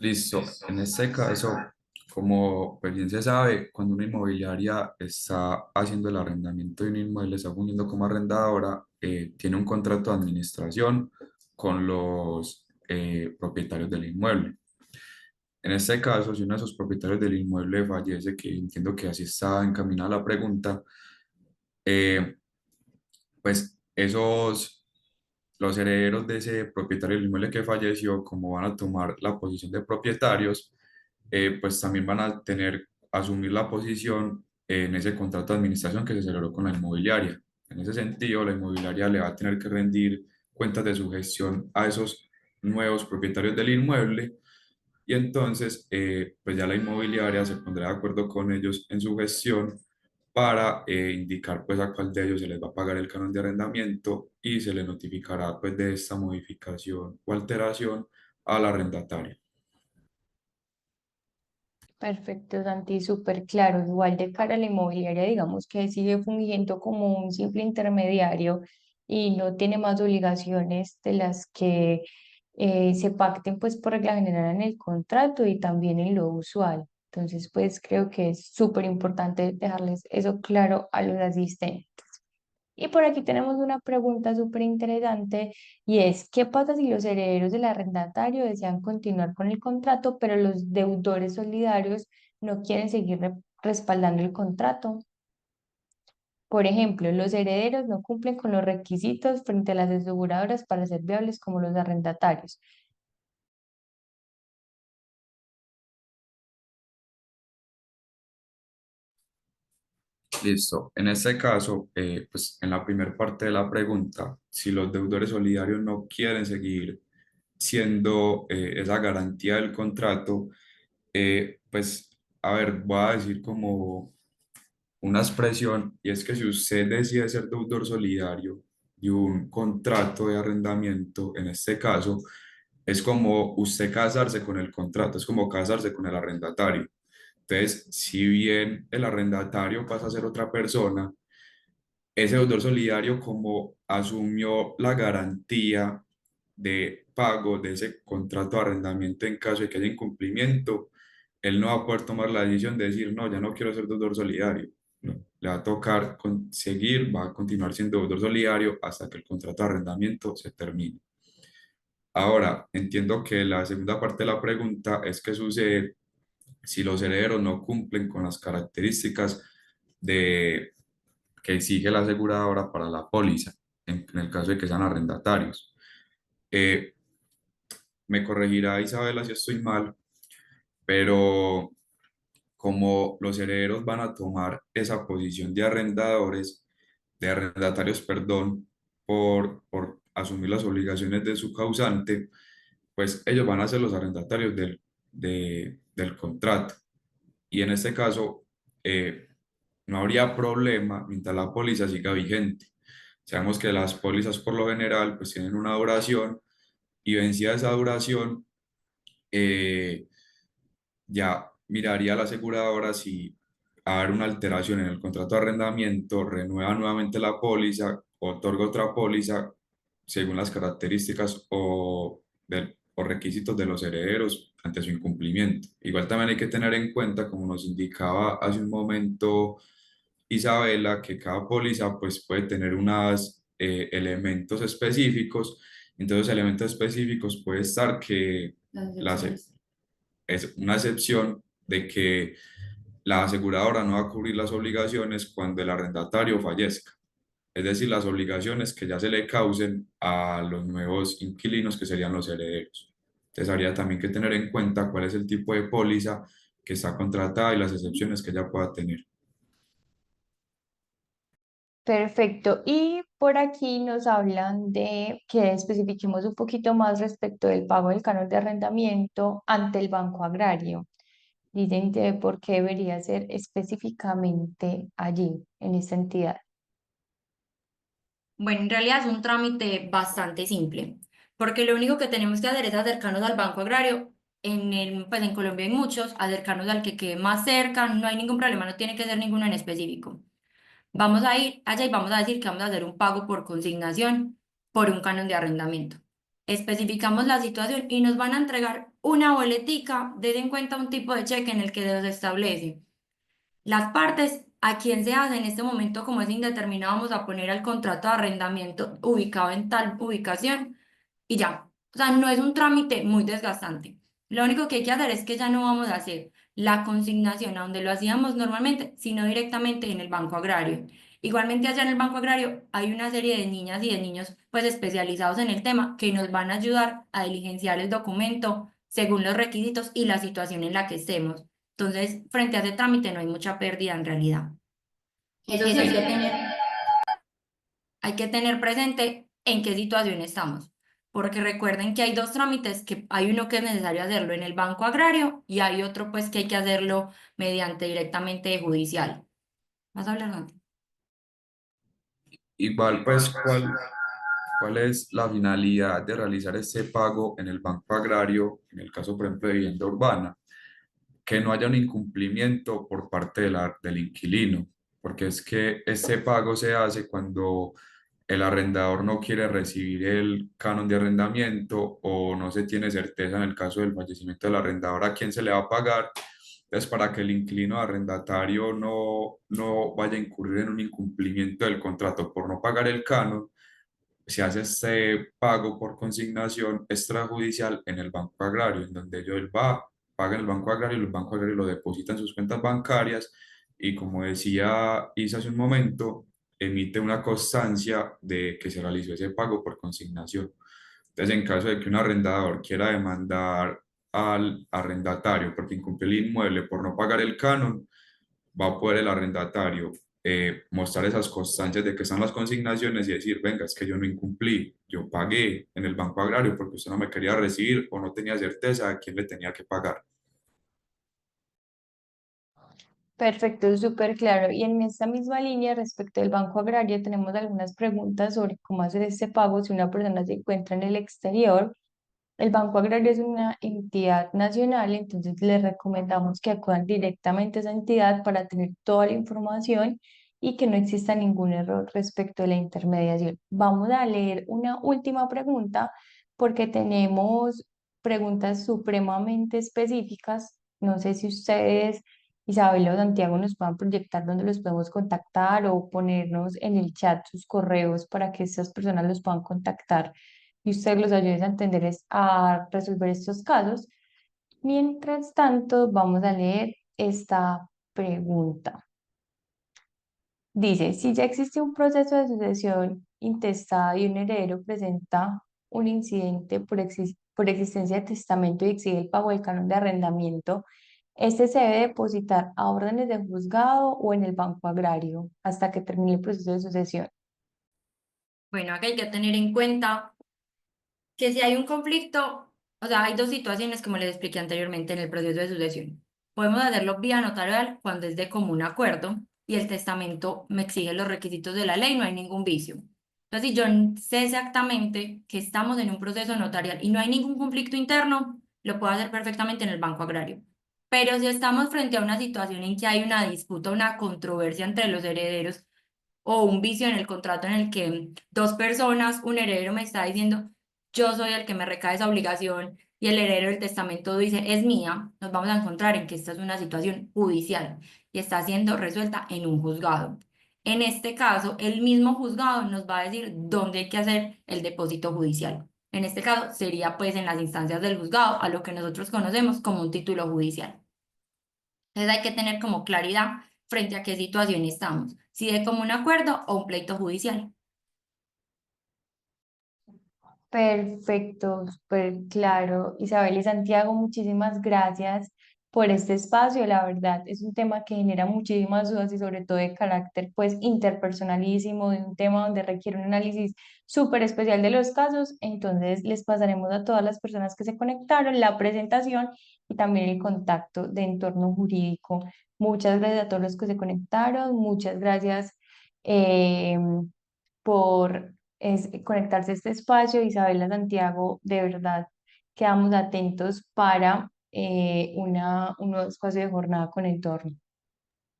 Speaker 2: Listo. En este caso, como pues bien se sabe, cuando una inmobiliaria está haciendo el arrendamiento de un inmueble, está fungiendo como arrendadora, tiene un contrato de administración con los propietarios del inmueble. En este caso, si uno de esos propietarios del inmueble fallece, que entiendo que así está encaminada la pregunta, eh, pues los herederos de ese propietario del inmueble que falleció, como van a tomar la posición de propietarios, pues también van a asumir la posición en ese contrato de administración que se celebró con la inmobiliaria. En ese sentido, la inmobiliaria le va a tener que rendir cuentas de su gestión a esos nuevos propietarios del inmueble y entonces, pues ya la inmobiliaria se pondrá de acuerdo con ellos en su gestión para indicar pues a cuál de ellos se les va a pagar el canon de arrendamiento y se le notificará pues de esta modificación o alteración al arrendatario.
Speaker 1: Perfecto, Santi, súper claro. Igual de cara a la inmobiliaria, digamos que sigue fungiendo como un simple intermediario y no tiene más obligaciones de las que se pacten pues por regla general en el contrato y también en lo usual. Entonces, pues creo que es súper importante dejarles eso claro a los asistentes. Y por aquí tenemos una pregunta súper interesante y es, ¿qué pasa si los herederos del arrendatario desean continuar con el contrato, pero los deudores solidarios no quieren seguir respaldando el contrato? Por ejemplo, los herederos no cumplen con los requisitos frente a las aseguradoras para ser viables como los arrendatarios.
Speaker 2: Listo. En este caso, pues en la primera parte de la pregunta, si los deudores solidarios no quieren seguir siendo esa garantía del contrato, pues a ver, voy a decir como una expresión, y es que si usted decide ser deudor solidario de un contrato de arrendamiento, en este caso, es como usted casarse con el contrato, es como casarse con el arrendatario. Entonces, si bien el arrendatario pasa a ser otra persona, ese deudor solidario como asumió la garantía de pago de ese contrato de arrendamiento en caso de que haya incumplimiento, él no va a poder tomar la decisión de decir, no, ya no quiero ser deudor solidario. No, le va a tocar seguir, va a continuar siendo deudor solidario hasta que el contrato de arrendamiento se termine. Ahora, entiendo que la segunda parte de la pregunta es qué sucede si los herederos no cumplen con las características de, que exige la aseguradora para la póliza, en el caso de que sean arrendatarios. Eh, Me corregirá Isabela si estoy mal, pero como los herederos van a tomar esa posición de arrendadores, de arrendatarios, perdón, por asumir las obligaciones de su causante, pues ellos van a ser los arrendatarios del contrato. Y en este caso, no habría problema mientras la póliza siga vigente. Sabemos que las pólizas por lo general pues tienen una duración y vencida esa duración, eh, ya miraría la aseguradora si haber una alteración en el contrato de arrendamiento, renueva nuevamente la póliza, otorga otra póliza según las características o requisitos de los herederos ante su incumplimiento. Igual también hay que tener en cuenta, como nos indicaba hace un momento Isabela, que cada póliza pues, puede tener unos elementos específicos. Entonces, elementos específicos puede estar que
Speaker 3: Las
Speaker 2: la,
Speaker 3: excepciones.
Speaker 2: es una excepción de que la aseguradora no va a cubrir las obligaciones cuando el arrendatario fallezca, es decir, las obligaciones que ya se le causen a los nuevos inquilinos que serían los herederos. Entonces habría también que tener en cuenta cuál es el tipo de póliza que está contratada y las excepciones que ella pueda tener.
Speaker 1: Perfecto. Y por aquí nos hablan de que especifiquemos un poquito más respecto del pago del canon de arrendamiento ante el Banco Agrario. Dicen que por qué debería ser específicamente allí, en esta entidad.
Speaker 3: Bueno, en realidad es un trámite bastante simple, porque lo único que tenemos que hacer es acercarnos al Banco Agrario. Pues en Colombia hay muchos, acercarnos al que quede más cerca, no hay ningún problema, no tiene que ser ninguno en específico. Vamos a ir allá y vamos a decir que vamos a hacer un pago por consignación por un canon de arrendamiento. Especificamos la situación y nos van a entregar una boletica, den en cuenta un tipo de cheque en el que se establece las partes, a quién se hace en este momento, como es indeterminado, vamos a poner al contrato de arrendamiento ubicado en tal ubicación y ya. O sea, no es un trámite muy desgastante. Lo único que hay que hacer es que ya no vamos a hacer la consignación a donde lo hacíamos normalmente, sino directamente en el Banco Agrario. Igualmente allá en el Banco Agrario hay una serie de niñas y de niños pues especializados en el tema que nos van a ayudar a diligenciar el documento según los requisitos y la situación en la que estemos. Entonces, frente a ese trámite no hay mucha pérdida en realidad. Eso sí,
Speaker 1: Eso sí.
Speaker 3: hay que tener presente en qué situación estamos, porque recuerden que hay dos trámites, que hay uno que es necesario hacerlo en el Banco Agrario y hay otro pues que hay que hacerlo mediante directamente judicial. ¿Vas a hablar, Santi?
Speaker 2: Igual, pues, ¿cuál es la finalidad de realizar este pago en el Banco Agrario, en el caso, por ejemplo, de vivienda urbana? Que no haya un incumplimiento por parte del inquilino, porque es que este pago se hace cuando el arrendador no quiere recibir el canon de arrendamiento o no se tiene certeza en el caso del fallecimiento del arrendador a quién se le va a pagar. Entonces, para que el inquilino arrendatario no vaya a incurrir en un incumplimiento del contrato por no pagar el canon, se hace este pago por consignación extrajudicial en el Banco Agrario, en donde él va, paga en el Banco Agrario y el Banco Agrario lo deposita en sus cuentas bancarias y, como decía Isa hace un momento, emite una constancia de que se realizó ese pago por consignación. Entonces, en caso de que un arrendador quiera demandar al arrendatario porque incumplió el inmueble por no pagar el canon, va a poder el arrendatario mostrar esas constancias de que están las consignaciones y decir, venga, es que yo no incumplí, yo pagué en el Banco Agrario porque usted no me quería recibir o no tenía certeza de quién le tenía que pagar.
Speaker 1: Perfecto, súper claro. Y en esta misma línea, respecto del Banco Agrario, tenemos algunas preguntas sobre cómo hacer este pago si una persona se encuentra en el exterior. El Banco Agrario es una entidad nacional, entonces les recomendamos que acudan directamente a esa entidad para tener toda la información y que no exista ningún error respecto a la intermediación. Vamos a leer una última pregunta porque tenemos preguntas supremamente específicas. No sé si ustedes, Isabel o Santiago, nos puedan proyectar dónde los podemos contactar o ponernos en el chat sus correos para que estas personas los puedan contactar y usted los ayude a entender a resolver estos casos. Mientras tanto, vamos a leer esta pregunta. Dice, si ya existe un proceso de sucesión intestada y un heredero presenta un incidente por existencia de testamento y exige el pago del canon de arrendamiento, Este se debe depositar a órdenes de juzgado o en el Banco Agrario hasta que termine el proceso de sucesión.
Speaker 3: Bueno, acá hay que tener en cuenta que si hay un conflicto, o sea, hay dos situaciones como les expliqué anteriormente en el proceso de sucesión. Podemos hacerlo vía notarial cuando es de común acuerdo y el testamento me exige los requisitos de la ley, no hay ningún vicio. Entonces, si yo sé exactamente que estamos en un proceso notarial y no hay ningún conflicto interno, lo puedo hacer perfectamente en el Banco Agrario. Pero si estamos frente a una situación en que hay una disputa, una controversia entre los herederos, o un vicio en el contrato en el que dos personas, un heredero me está diciendo, yo soy el que me recae esa obligación y el heredero del testamento dice, es mía, nos vamos a encontrar en que esta es una situación judicial y está siendo resuelta en un juzgado. En este caso, el mismo juzgado nos va a decir dónde hay que hacer el depósito judicial. En este caso, sería pues en las instancias del juzgado, a lo que nosotros conocemos como un título judicial. Entonces hay que tener como claridad frente a qué situación estamos, si de común acuerdo o un pleito judicial.
Speaker 1: Perfecto, súper claro. Isabel y Santiago, muchísimas gracias por este espacio. La verdad, es un tema que genera muchísimas dudas y sobre todo de carácter pues interpersonalísimo, de un tema donde requiere un análisis súper especial de los casos. Entonces, les pasaremos a todas las personas que se conectaron la presentación y también el contacto de entorno jurídico. Muchas gracias a todos los que se conectaron. Muchas gracias. Por conectarse a este espacio. Isabela, Santiago, de verdad, quedamos atentos para un nuevo espacio de jornada con entorno.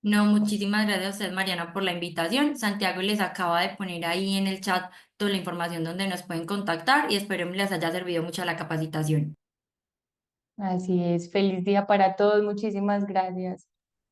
Speaker 3: No, muchísimas gracias a usted, Mariana, por la invitación. Santiago les acaba de poner ahí en el chat toda la información donde nos pueden contactar y espero les haya servido mucho la capacitación.
Speaker 1: Así es, feliz día para todos, muchísimas gracias.